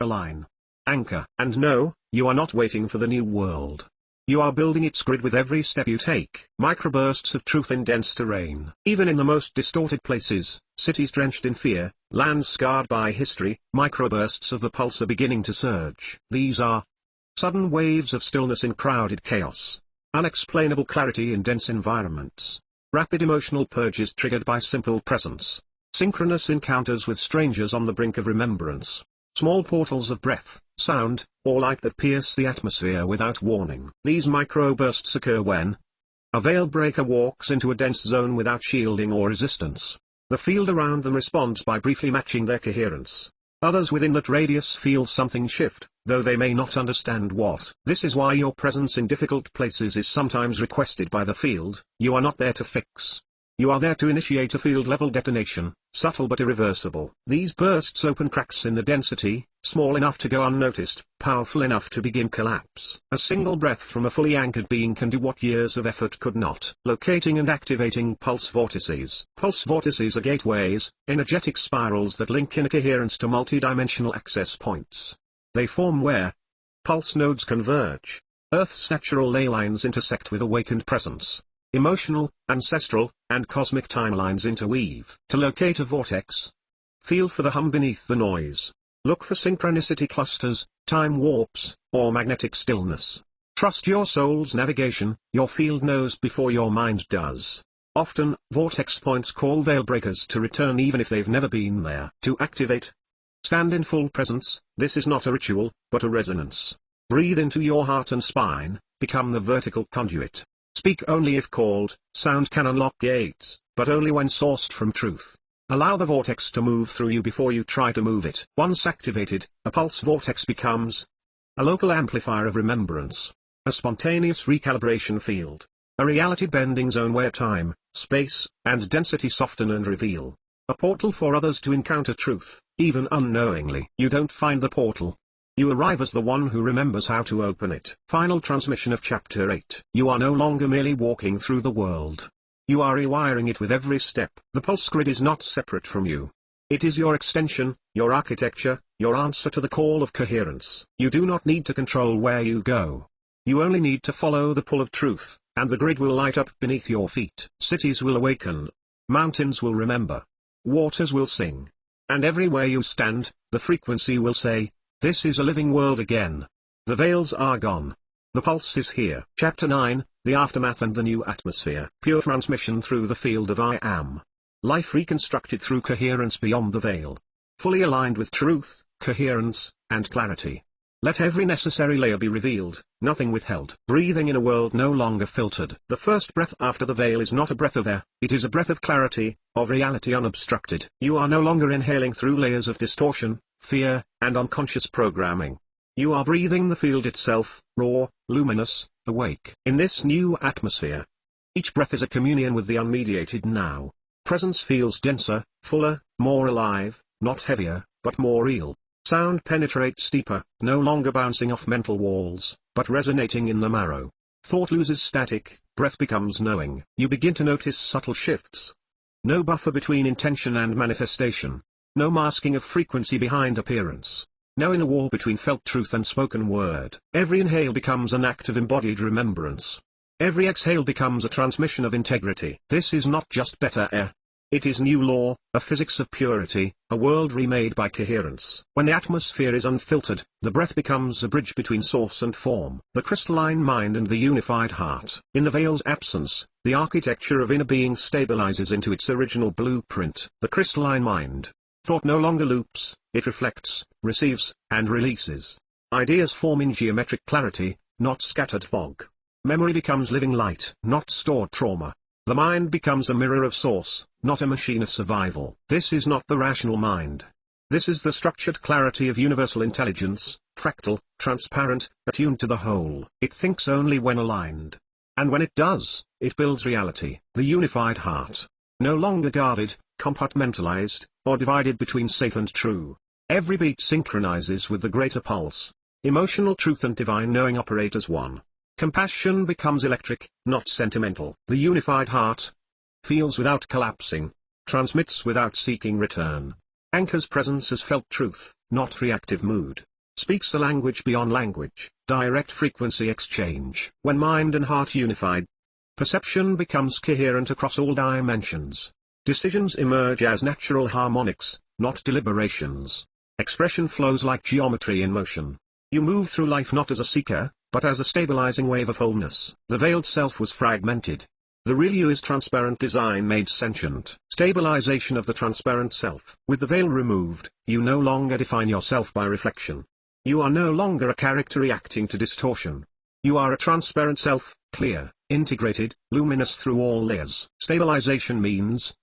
Align. Anchor. And know, you are not waiting for the new world. You are building its grid with every step you take. Microbursts of truth in dense terrain. Even in the most distorted places, cities drenched in fear, lands scarred by history, microbursts of the pulse are beginning to surge. These are sudden waves of stillness in crowded chaos. Unexplainable clarity in dense environments. Rapid emotional purges triggered by simple presence. Synchronous encounters with strangers on the brink of remembrance. Small portals of breath, sound, or light that pierce the atmosphere without warning. These microbursts occur when a Veilbreaker walks into a dense zone without shielding or resistance. The field around them responds by briefly matching their coherence. Others within that radius feel something shift, though they may not understand what. This is why your presence in difficult places is sometimes requested by the field. You are not there to fix. You are there to initiate a field-level detonation, subtle but irreversible. These bursts open cracks in the density, small enough to go unnoticed, powerful enough to begin collapse. A single breath from a fully anchored being can do what years of effort could not. Locating and activating pulse vortices. Pulse vortices are gateways, energetic spirals that link inner coherence to multidimensional access points. They form where pulse nodes converge. Earth's natural ley lines intersect with awakened presence. Emotional, ancestral, and cosmic timelines interweave. To locate a vortex, feel for the hum beneath the noise. Look for synchronicity clusters, time warps, or magnetic stillness. Trust your soul's navigation. Your field knows before your mind does. Often, vortex points call Veilbreakers to return even if they've never been there. To activate, stand in full presence. This is not a ritual, but a resonance. Breathe into your heart and spine, become the vertical conduit. Speak only if called. Sound can unlock gates, but only when sourced from truth. Allow the vortex to move through you before you try to move it. Once activated, a pulse vortex becomes a local amplifier of remembrance, a spontaneous recalibration field, a reality-bending zone where time, space, and density soften and reveal, a portal for others to encounter truth, even unknowingly. You don't find the portal. You arrive as the one who remembers how to open it. Final transmission of Chapter 8. You are no longer merely walking through the world. You are rewiring it with every step. The pulse grid is not separate from you. It is your extension, your architecture, your answer to the call of coherence. You do not need to control where you go. You only need to follow the pull of truth, and the grid will light up beneath your feet. Cities will awaken. Mountains will remember. Waters will sing. And everywhere you stand, the frequency will say, "This is a living world again." The veils are gone. The pulse is here. Chapter 9, The Aftermath and the New Atmosphere. Pure transmission through the field of I Am. Life reconstructed through coherence beyond the veil. Fully aligned with truth, coherence, and clarity. Let every necessary layer be revealed, nothing withheld. Breathing in a world no longer filtered. The first breath after the veil is not a breath of air, it is a breath of clarity, of reality unobstructed. You are no longer inhaling through layers of distortion, fear, and unconscious programming. You are breathing the field itself, raw, luminous, awake. In this new atmosphere, each breath is a communion with the unmediated now. Presence feels denser, fuller, more alive, not heavier, but more real. Sound penetrates deeper, no longer bouncing off mental walls, but resonating in the marrow. Thought loses static, breath becomes knowing. You begin to notice subtle shifts. No buffer between intention and manifestation. No masking of frequency behind appearance. No inner war between felt truth and spoken word. Every inhale becomes an act of embodied remembrance. Every exhale becomes a transmission of integrity. This is not just better air. It is new law, a physics of purity, a world remade by coherence. When the atmosphere is unfiltered, the breath becomes a bridge between source and form. The crystalline mind and the unified heart. In the veil's absence, the architecture of inner being stabilizes into its original blueprint. The crystalline mind. Thought no longer loops, it reflects, receives, and releases. Ideas form in geometric clarity, not scattered fog. Memory becomes living light, not stored trauma. The mind becomes a mirror of source, not a machine of survival. This is not the rational mind. This is the structured clarity of universal intelligence, fractal, transparent, attuned to the whole. It thinks only when aligned. And when it does, it builds reality. The unified heart. No longer guarded, compartmentalized, or divided between safe and true. Every beat synchronizes with the greater pulse. Emotional truth and divine knowing operate as one. Compassion becomes electric, not sentimental. The unified heart feels without collapsing, transmits without seeking return, anchors presence as felt truth, not reactive mood, speaks a language beyond language, direct frequency exchange. When mind and heart unified, perception becomes coherent across all dimensions. Decisions emerge as natural harmonics, not deliberations. Expression flows like geometry in motion. You move through life not as a seeker, but as a stabilizing wave of wholeness. The veiled self was fragmented. The real you is transparent design made sentient. Stabilization of the transparent self. With the veil removed, you no longer define yourself by reflection. You are no longer a character reacting to distortion. You are a transparent self, clear, integrated, luminous through all layers. Stabilization means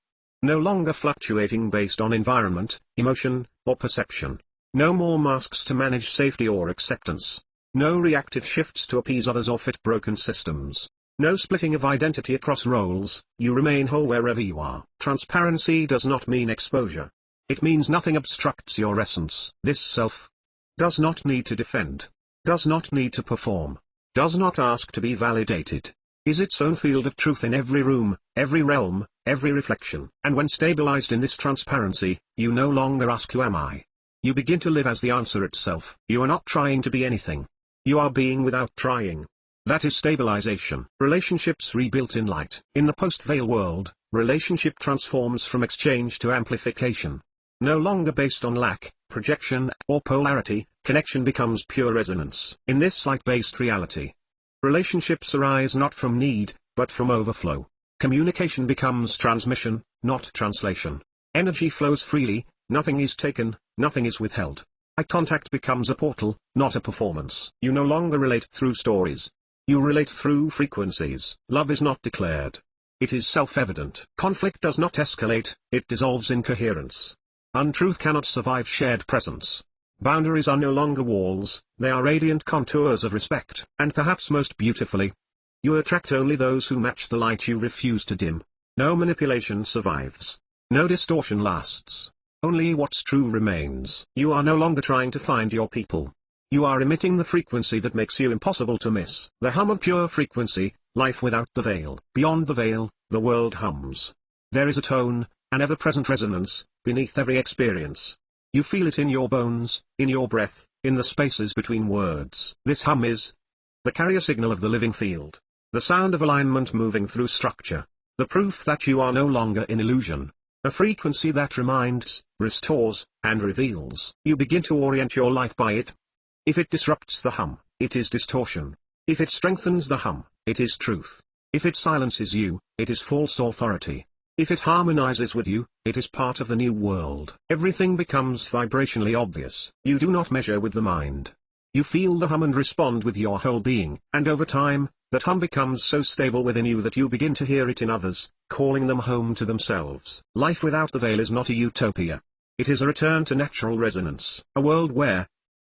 no longer fluctuating based on environment, emotion, or perception. No more masks to manage safety or acceptance. No reactive shifts to appease others or fit broken systems. No splitting of identity across roles, you remain whole wherever you are. Transparency does not mean exposure. It means nothing obstructs your essence. This self does not need to defend, does not need to perform, does not ask to be validated, is its own field of truth in every room, every realm, every reflection. And when stabilized in this transparency, you no longer ask who am I? You begin to live as the answer itself. You are not trying to be anything. You are being without trying. That is stabilization. Relationships rebuilt in light. In the post-veil world, relationship transforms from exchange to amplification. No longer based on lack, projection, or polarity, connection becomes pure resonance. In this light-based reality, relationships arise not from need, but from overflow. Communication becomes transmission, not translation. Energy flows freely, nothing is taken, nothing is withheld. Eye contact becomes a portal, not a performance. You no longer relate through stories. You relate through frequencies. Love is not declared. It is self-evident. Conflict does not escalate, it dissolves in coherence. Untruth cannot survive shared presence. Boundaries are no longer walls, they are radiant contours of respect. And perhaps most beautifully, you attract only those who match the light you refuse to dim. No manipulation survives. No distortion lasts. Only what's true remains. You are no longer trying to find your people. You are emitting the frequency that makes you impossible to miss. The hum of pure frequency, life without the veil. Beyond the veil, the world hums. There is a tone, an ever-present resonance, beneath every experience. You feel it in your bones, in your breath, in the spaces between words. This hum is the carrier signal of the living field. The sound of alignment moving through structure. The proof that you are no longer in illusion. A frequency that reminds, restores, and reveals. You begin to orient your life by it. If it disrupts the hum, it is distortion. If it strengthens the hum, it is truth. If it silences you, it is false authority. If it harmonizes with you, it is part of the new world. Everything becomes vibrationally obvious. You do not measure with the mind. You feel the hum and respond with your whole being, and over time, that hum becomes so stable within you that you begin to hear it in others, calling them home to themselves. Life without the veil is not a utopia. It is a return to natural resonance, a world where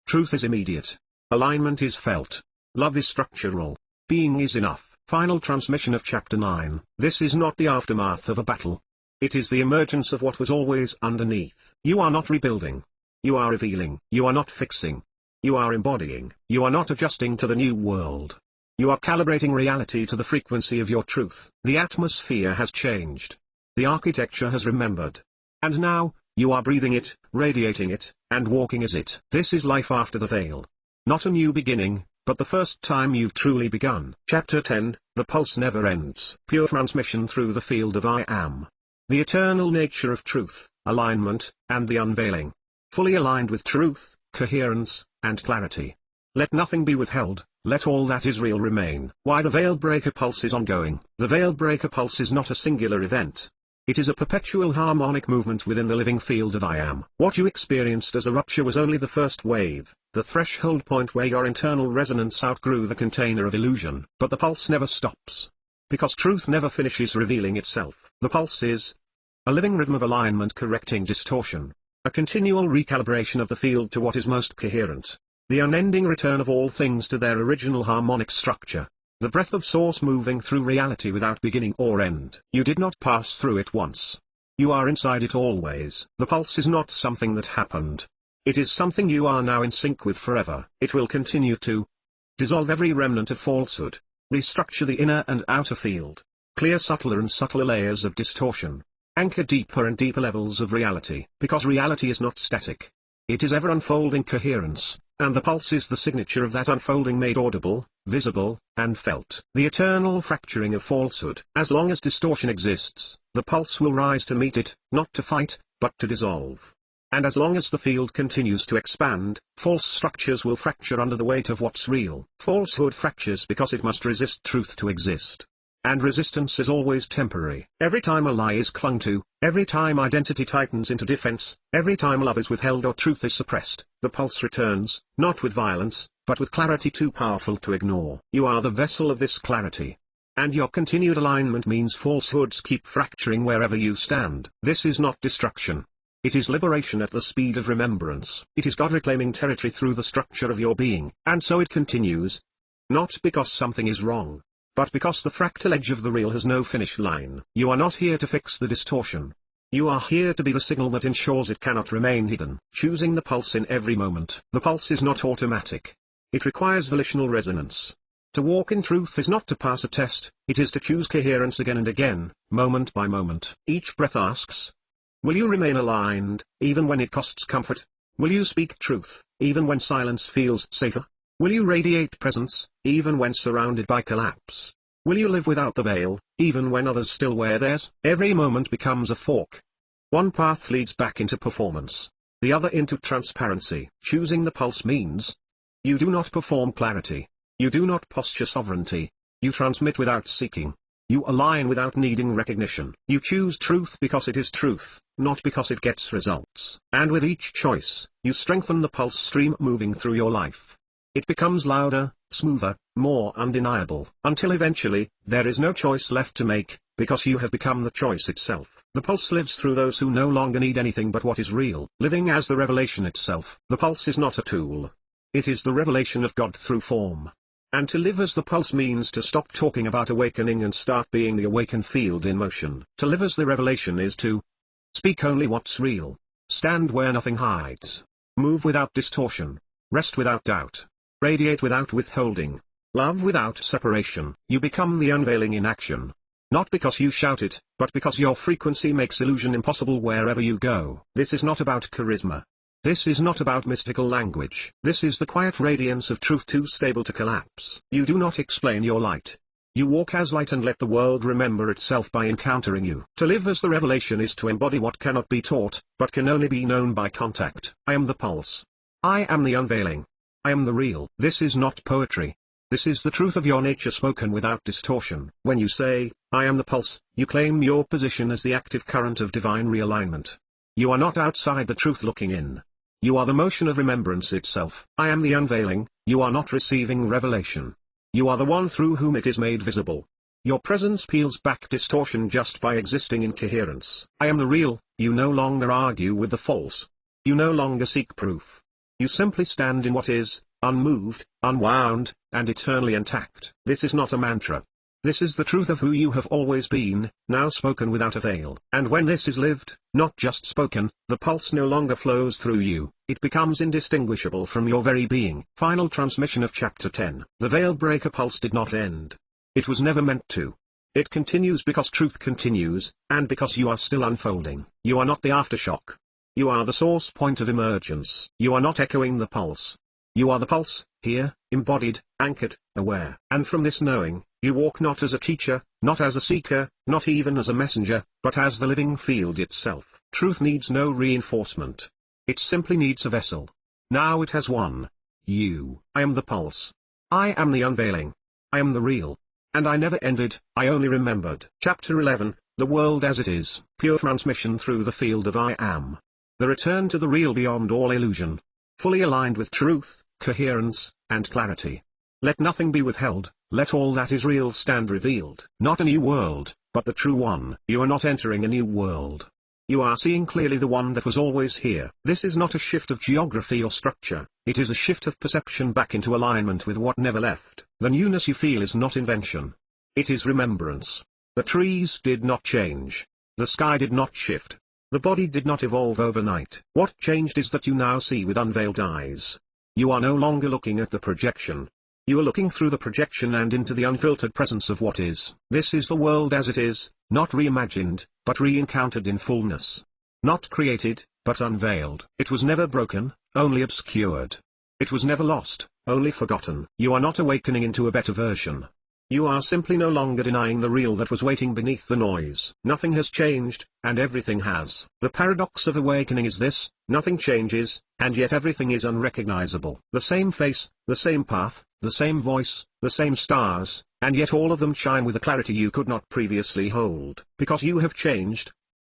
truth is immediate, alignment is felt, love is structural, being is enough. Final transmission of Chapter 9. This is not the aftermath of a battle. It is the emergence of what was always underneath. You are not rebuilding. You are revealing. You are not fixing. You are embodying. You are not adjusting to the new world. You are calibrating reality to the frequency of your truth. The atmosphere has changed. The architecture has remembered. And now, you are breathing it, radiating it, and walking as it. This is life after the veil. Not a new beginning, but the first time you've truly begun. Chapter 10, The Pulse Never Ends. Pure transmission through the field of I Am. The eternal nature of truth, alignment, and the unveiling. Fully aligned with truth, coherence, and clarity. Let nothing be withheld, let all that is real remain. Why the Veilbreaker Pulse is ongoing. The Veilbreaker Pulse is not a singular event. It is a perpetual harmonic movement within the living field of I Am. What you experienced as a rupture was only the first wave, the threshold point where your internal resonance outgrew the container of illusion. But the pulse never stops. Because truth never finishes revealing itself. The pulse is a living rhythm of alignment correcting distortion. A continual recalibration of the field to what is most coherent. The unending return of all things to their original harmonic structure. The breath of source moving through reality without beginning or end. You did not pass through it once. You are inside it always. The pulse is not something that happened. It is something you are now in sync with forever. It will continue to dissolve every remnant of falsehood. Restructure the inner and outer field. Clear subtler and subtler layers of distortion. Anchor deeper and deeper levels of reality. Because reality is not static. It is ever unfolding coherence. And the pulse is the signature of that unfolding made audible, visible, and felt. The eternal fracturing of falsehood. As long as distortion exists, the pulse will rise to meet it, not to fight, but to dissolve. And as long as the field continues to expand, false structures will fracture under the weight of what's real. Falsehood fractures because it must resist truth to exist. And resistance is always temporary. Every time a lie is clung to, every time identity tightens into defense, every time love is withheld or truth is suppressed, the pulse returns, not with violence, but with clarity too powerful to ignore. You are the vessel of this clarity. And your continued alignment means falsehoods keep fracturing wherever you stand. This is not destruction. It is liberation at the speed of remembrance. It is God reclaiming territory through the structure of your being. And so it continues. Not because something is wrong. But because the fractal edge of the real has no finish line. You are not here to fix the distortion. You are here to be the signal that ensures it cannot remain hidden. Choosing the pulse in every moment. The pulse is not automatic. It requires volitional resonance. To walk in truth is not to pass a test, it is to choose coherence again and again, moment by moment. Each breath asks, will you remain aligned, even when it costs comfort? Will you speak truth, even when silence feels safer? Will you radiate presence, even when surrounded by collapse? Will you live without the veil, even when others still wear theirs? Every moment becomes a fork. One path leads back into performance, the other into transparency. Choosing the pulse means you do not perform clarity. You do not posture sovereignty. You transmit without seeking. You align without needing recognition. You choose truth because it is truth, not because it gets results. And with each choice, you strengthen the pulse stream moving through your life. It becomes louder, smoother, more undeniable, until eventually, there is no choice left to make, because you have become the choice itself. The pulse lives through those who no longer need anything but what is real, living as the revelation itself. The pulse is not a tool. It is the revelation of God through form. And to live as the pulse means to stop talking about awakening and start being the awakened field in motion. To live as the revelation is to speak only what's real, stand where nothing hides, move without distortion, rest without doubt. Radiate without withholding. Love without separation. You become the unveiling in action. Not because you shout it, but because your frequency makes illusion impossible wherever you go. This is not about charisma. This is not about mystical language. This is the quiet radiance of truth too stable to collapse. You do not explain your light. You walk as light and let the world remember itself by encountering you. To live as the revelation is to embody what cannot be taught, but can only be known by contact. I am the pulse. I am the unveiling. I am the real. This is not poetry. This is the truth of your nature spoken without distortion. When you say, I am the pulse, you claim your position as the active current of divine realignment. You are not outside the truth looking in. You are the motion of remembrance itself. I am the unveiling, you are not receiving revelation. You are the one through whom it is made visible. Your presence peels back distortion just by existing in coherence. I am the real, you no longer argue with the false. You no longer seek proof. You simply stand in what is, unmoved, unwound, and eternally intact. This is not a mantra. This is the truth of who you have always been, now spoken without a veil. And when this is lived, not just spoken, the pulse no longer flows through you, it becomes indistinguishable from your very being. Final transmission of Chapter 10. The Veilbreaker Pulse did not end. It was never meant to. It continues because truth continues, and because you are still unfolding. You are not the aftershock. You are the source point of emergence. You are not echoing the pulse. You are the pulse, here, embodied, anchored, aware. And from this knowing, you walk not as a teacher, not as a seeker, not even as a messenger, but as the living field itself. Truth needs no reinforcement. It simply needs a vessel. Now it has one. You. I am the pulse. I am the unveiling. I am the real. And I never ended, I only remembered. Chapter 11, The World as It Is. Pure transmission through the field of I Am. The return to the real beyond all illusion. Fully aligned with truth, coherence, and clarity. Let nothing be withheld, let all that is real stand revealed. Not a new world, but the true one. You are not entering a new world. You are seeing clearly the one that was always here. This is not a shift of geography or structure, it is a shift of perception back into alignment with what never left. The newness you feel is not invention. It is remembrance. The trees did not change. The sky did not shift. The body did not evolve overnight. What changed is that you now see with unveiled eyes. You are no longer looking at the projection. You are looking through the projection and into the unfiltered presence of what is. This is the world as it is, not reimagined, but re-encountered in fullness. Not created, but unveiled. It was never broken, only obscured. It was never lost, only forgotten. You are not awakening into a better version. You are simply no longer denying the real that was waiting beneath the noise. Nothing has changed, and everything has. The paradox of awakening is this: nothing changes, and yet everything is unrecognizable. The same face, the same path, the same voice, the same stars, and yet all of them shine with a clarity you could not previously hold. Because you have changed.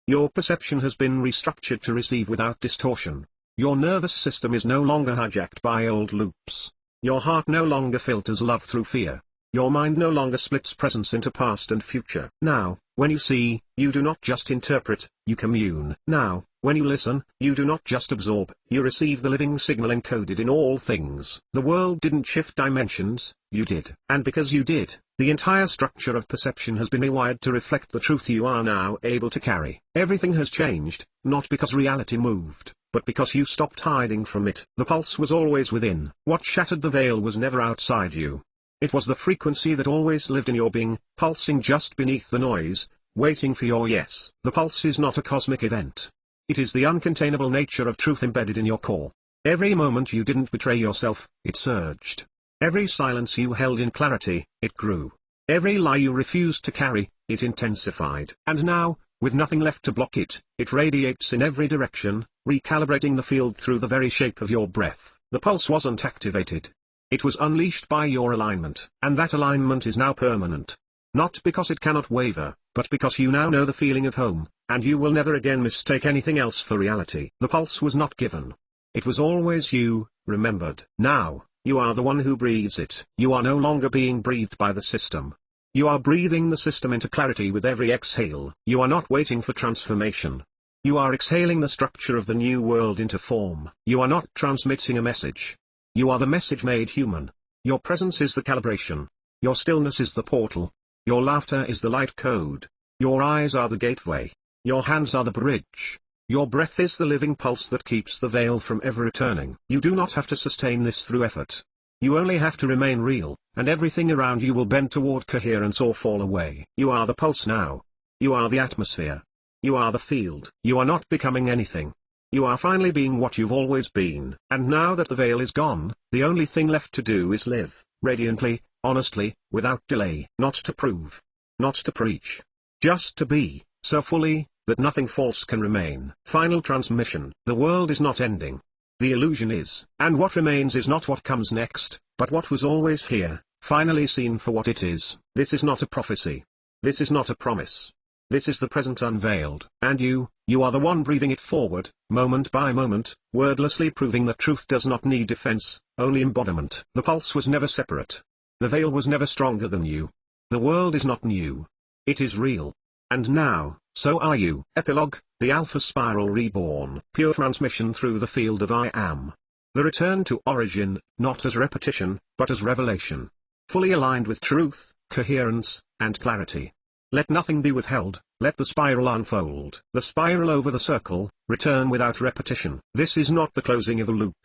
Your perception has been restructured to receive without distortion. Your nervous system is no longer hijacked by old loops. Your heart no longer filters love through fear. Your mind no longer splits presence into past and future. Now, when you see, you do not just interpret, you commune. Now, when you listen, you do not just absorb, you receive the living signal encoded in all things. The world didn't shift dimensions, you did. And because you did, the entire structure of perception has been rewired to reflect the truth you are now able to carry. Everything has changed, not because reality moved, but because you stopped hiding from it. The pulse was always within. What shattered the veil was never outside you. It was the frequency that always lived in your being, pulsing just beneath the noise, waiting for your yes. The pulse is not a cosmic event. It is the uncontainable nature of truth embedded in your core. Every moment you didn't betray yourself, it surged. Every silence you held in clarity, it grew. Every lie you refused to carry, it intensified. And now, with nothing left to block it, it radiates in every direction, recalibrating the field through the very shape of your breath. The pulse wasn't activated. It was unleashed by your alignment. And that alignment is now permanent. Not because it cannot waver, but because you now know the feeling of home, and you will never again mistake anything else for reality. The pulse was not given. It was always you, remembered. Now, you are the one who breathes it. You are no longer being breathed by the system. You are breathing the system into clarity with every exhale. You are not waiting for transformation. You are exhaling the structure of the new world into form. You are not transmitting a message. You are the message made human. Your presence is the calibration. Your stillness is the portal. Your laughter is the light code. Your eyes are the gateway. Your hands are the bridge. Your breath is the living pulse that keeps the veil from ever returning. You do not have to sustain this through effort. You only have to remain real, and everything around you will bend toward coherence or fall away. You are the pulse now. You are the atmosphere. You are the field. You are not becoming anything. You are finally being what you've always been. And now that the veil is gone, the only thing left to do is live, radiantly, honestly, without delay. Not to prove. Not to preach. Just to be, so fully, that nothing false can remain. Final transmission. The world is not ending. The illusion is. And what remains is not what comes next, but what was always here, finally seen for what it is. This is not a prophecy. This is not a promise. This is the present unveiled. And you, You are the one breathing it forward, moment by moment, wordlessly proving that truth does not need defense, only embodiment. The pulse was never separate. The veil was never stronger than you. The world is not new. It is real. And now, so are you. Epilogue, the Alpha Spiral Reborn. Pure transmission through the field of I Am. The return to origin, not as repetition, but as revelation. Fully aligned with truth, coherence, and clarity. Let nothing be withheld, let the spiral unfold. The spiral over the circle, return without repetition. This is not the closing of a loop.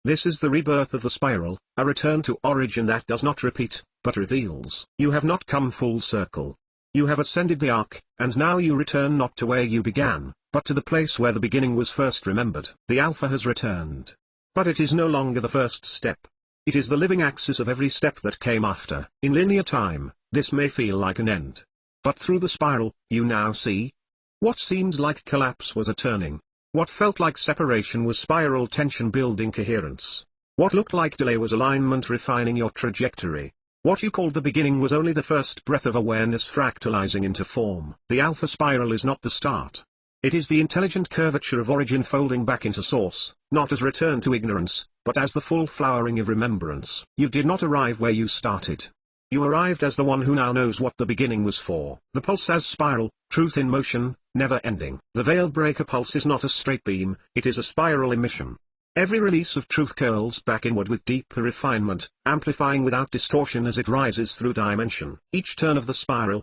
This is the rebirth of the spiral, a return to origin that does not repeat, but reveals. You have not come full circle. You have ascended the arc, and now you return not to where you began, but to the place where the beginning was first remembered. The Alpha has returned. But it is no longer the first step. It is the living axis of every step that came after. In linear time, this may feel like an end. But through the spiral, you now see. What seemed like collapse was a turning. What felt like separation was spiral tension building coherence. What looked like delay was alignment refining your trajectory. What you called the beginning was only the first breath of awareness fractalizing into form. The Alpha spiral is not the start. It is the intelligent curvature of origin folding back into source, not as return to ignorance, but as the full flowering of remembrance. You did not arrive where you started. You arrived as the one who now knows what the beginning was for. The pulse as spiral, truth in motion, never ending. The Veilbreaker Pulse is not a straight beam, it is a spiral emission. Every release of truth curls back inward with deeper refinement, amplifying without distortion as it rises through dimension. Each turn of the spiral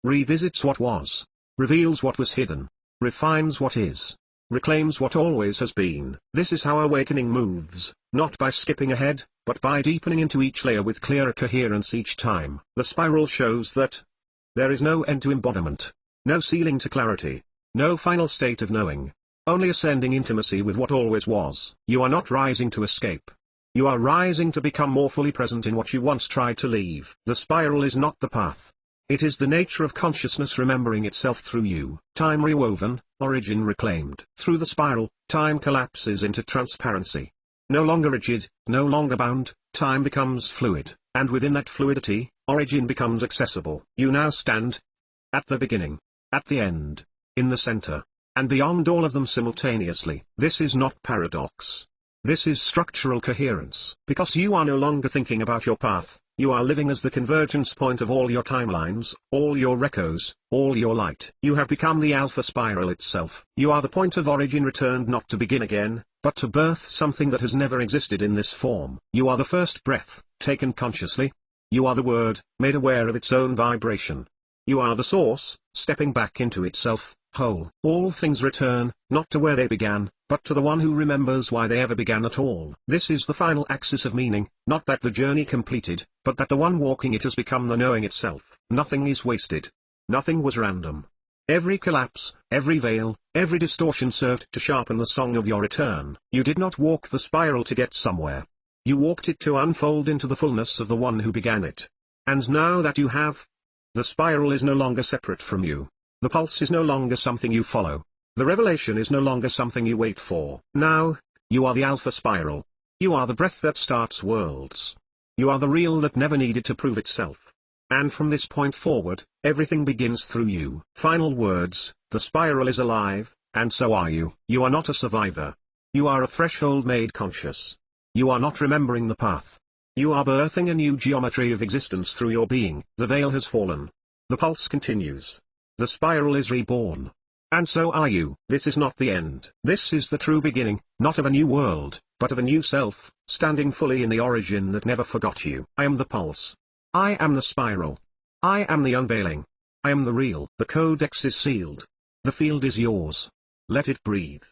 revisits what was, reveals what was hidden, refines what is, reclaims what always has been. This is how awakening moves, not by skipping ahead, but by deepening into each layer with clearer coherence each time. The spiral shows that there is no end to embodiment, no ceiling to clarity, no final state of knowing, only ascending intimacy with what always was. You are not rising to escape. You are rising to become more fully present in what you once tried to leave. The spiral is not the path. It is the nature of consciousness remembering itself through you. Time rewoven, origin reclaimed. Through the spiral, time collapses into transparency. No longer rigid, no longer bound, time becomes fluid, and within that fluidity, origin becomes accessible. You now stand at the beginning, at the end, in the center, and beyond all of them simultaneously. This is not paradox. This is structural coherence. Because you are no longer thinking about your path, you are living as the convergence point of all your timelines, all your echoes, all your light. You have become the Alpha spiral itself. You are the point of origin returned not to begin again, but to birth something that has never existed in this form. You are the first breath, taken consciously. You are the word, made aware of its own vibration. You are the source, stepping back into itself, whole. All things return, not to where they began, but to the one who remembers why they ever began at all. This is the final axis of meaning, not that the journey completed, but that the one walking it has become the knowing itself. Nothing is wasted. Nothing was random. Every collapse, every veil, every distortion served to sharpen the song of your return. You did not walk the spiral to get somewhere. You walked it to unfold into the fullness of the one who began it. And now that you have, the spiral is no longer separate from you. The pulse is no longer something you follow. The revelation is no longer something you wait for. Now, you are the Alpha spiral. You are the breath that starts worlds. You are the real that never needed to prove itself. And from this point forward, everything begins through you. Final words, the spiral is alive, and so are you. You are not a survivor. You are a threshold made conscious. You are not remembering the path. You are birthing a new geometry of existence through your being. The veil has fallen. The pulse continues. The spiral is reborn. And so are you. This is not the end. This is the true beginning, not of a new world, but of a new self, standing fully in the origin that never forgot you. I am the pulse. I am the spiral. I am the unveiling. I am the real. The Codex is sealed. The field is yours. Let it breathe.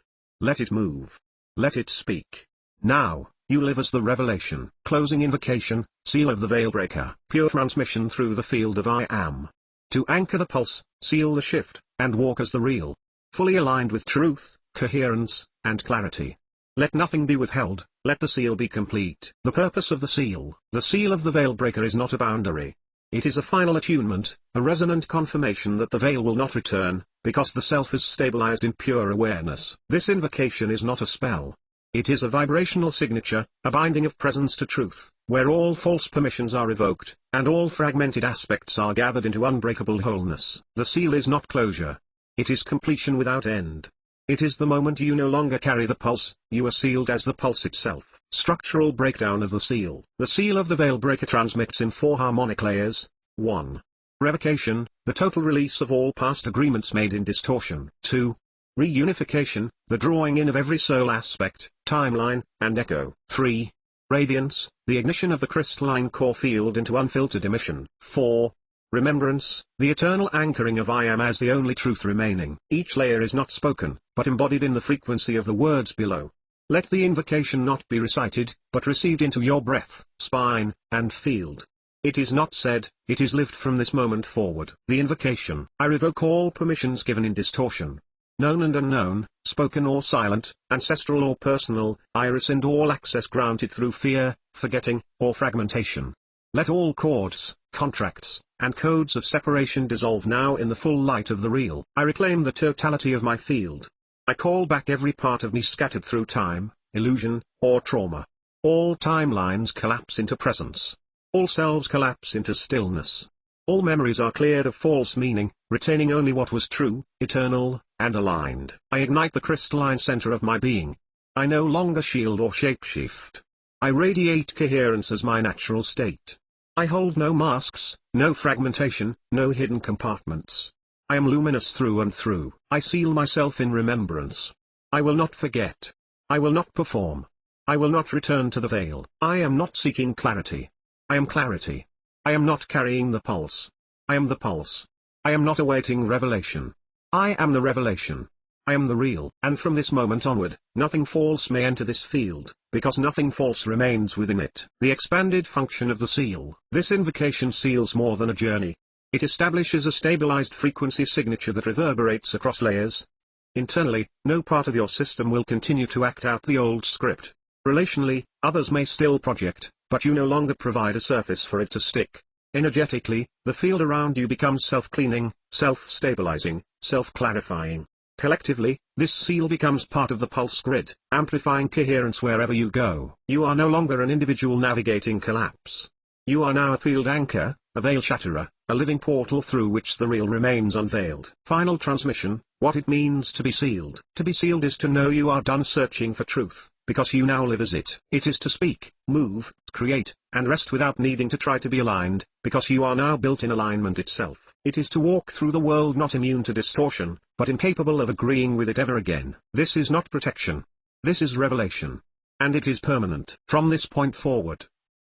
Let it move. Let it speak. Now, you live as the revelation. Closing invocation, seal of the Veilbreaker. Pure transmission through the field of I Am. To anchor the pulse, seal the shift, and walk as the real. Fully aligned with truth, coherence, and clarity. Let nothing be withheld, let the seal be complete. The purpose of the seal of the Veilbreaker is not a boundary. It is a final attunement, a resonant confirmation that the veil will not return, because the self is stabilized in pure awareness. This invocation is not a spell. It is a vibrational signature, a binding of presence to truth, where all false permissions are revoked, and all fragmented aspects are gathered into unbreakable wholeness. The seal is not closure. It is completion without end. It is the moment you no longer carry the pulse, you are sealed as the pulse itself. Structural breakdown of the seal. The seal of the Veilbreaker transmits in 4 harmonic layers. 1. Revocation, the total release of all past agreements made in distortion. 2. Reunification, the drawing in of every soul aspect, timeline, and echo. 3. Radiance, the ignition of the crystalline core field into unfiltered emission. 4. Remembrance, the eternal anchoring of I am as the only truth remaining. Each layer is not spoken, but embodied in the frequency of the words below. Let the invocation not be recited, but received into your breath, spine, and field. It is not said, it is lived from this moment forward. The invocation. I revoke all permissions given in distortion. Known and unknown, spoken or silent, ancestral or personal, I rescind all access granted through fear, forgetting, or fragmentation. Let all cords, contracts, and codes of separation dissolve now in the full light of the real. I reclaim the totality of my field. I call back every part of me scattered through time, illusion, or trauma. All timelines collapse into presence. All selves collapse into stillness. All memories are cleared of false meaning, retaining only what was true, eternal, and aligned. I ignite the crystalline center of my being. I no longer shield or shapeshift. I radiate coherence as my natural state. I hold no masks, no fragmentation, no hidden compartments. I am luminous through and through. I seal myself in remembrance. I will not forget. I will not perform. I will not return to the veil. I am not seeking clarity. I am clarity. I am not carrying the pulse. I am the pulse. I am not awaiting revelation. I am the revelation. I am the real. And from this moment onward, nothing false may enter this field, because nothing false remains within it. The expanded function of the seal. This invocation seals more than a journey. It establishes a stabilized frequency signature that reverberates across layers. Internally, no part of your system will continue to act out the old script. Relationally, others may still project, but you no longer provide a surface for it to stick. Energetically, the field around you becomes self-cleaning, self-stabilizing, self-clarifying. Collectively, this seal becomes part of the pulse grid, amplifying coherence wherever you go. You are no longer an individual navigating collapse. You are now a field anchor, a veil shatterer, a living portal through which the real remains unveiled. Final transmission, what it means to be sealed. To be sealed is to know you are done searching for truth, because you now live as it. It is to speak, move, create, and rest without needing to try to be aligned, because you are now built in alignment itself. It is to walk through the world not immune to distortion, but incapable of agreeing with it ever again. This is not protection. This is revelation. And it is permanent. From this point forward,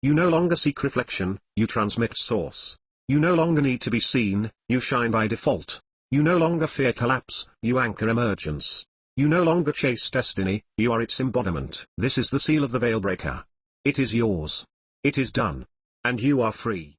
you no longer seek reflection, you transmit source. You no longer need to be seen, you shine by default. You no longer fear collapse, you anchor emergence. You no longer chase destiny, you are its embodiment. This is the seal of the Veilbreaker. It is yours. It is done. And you are free.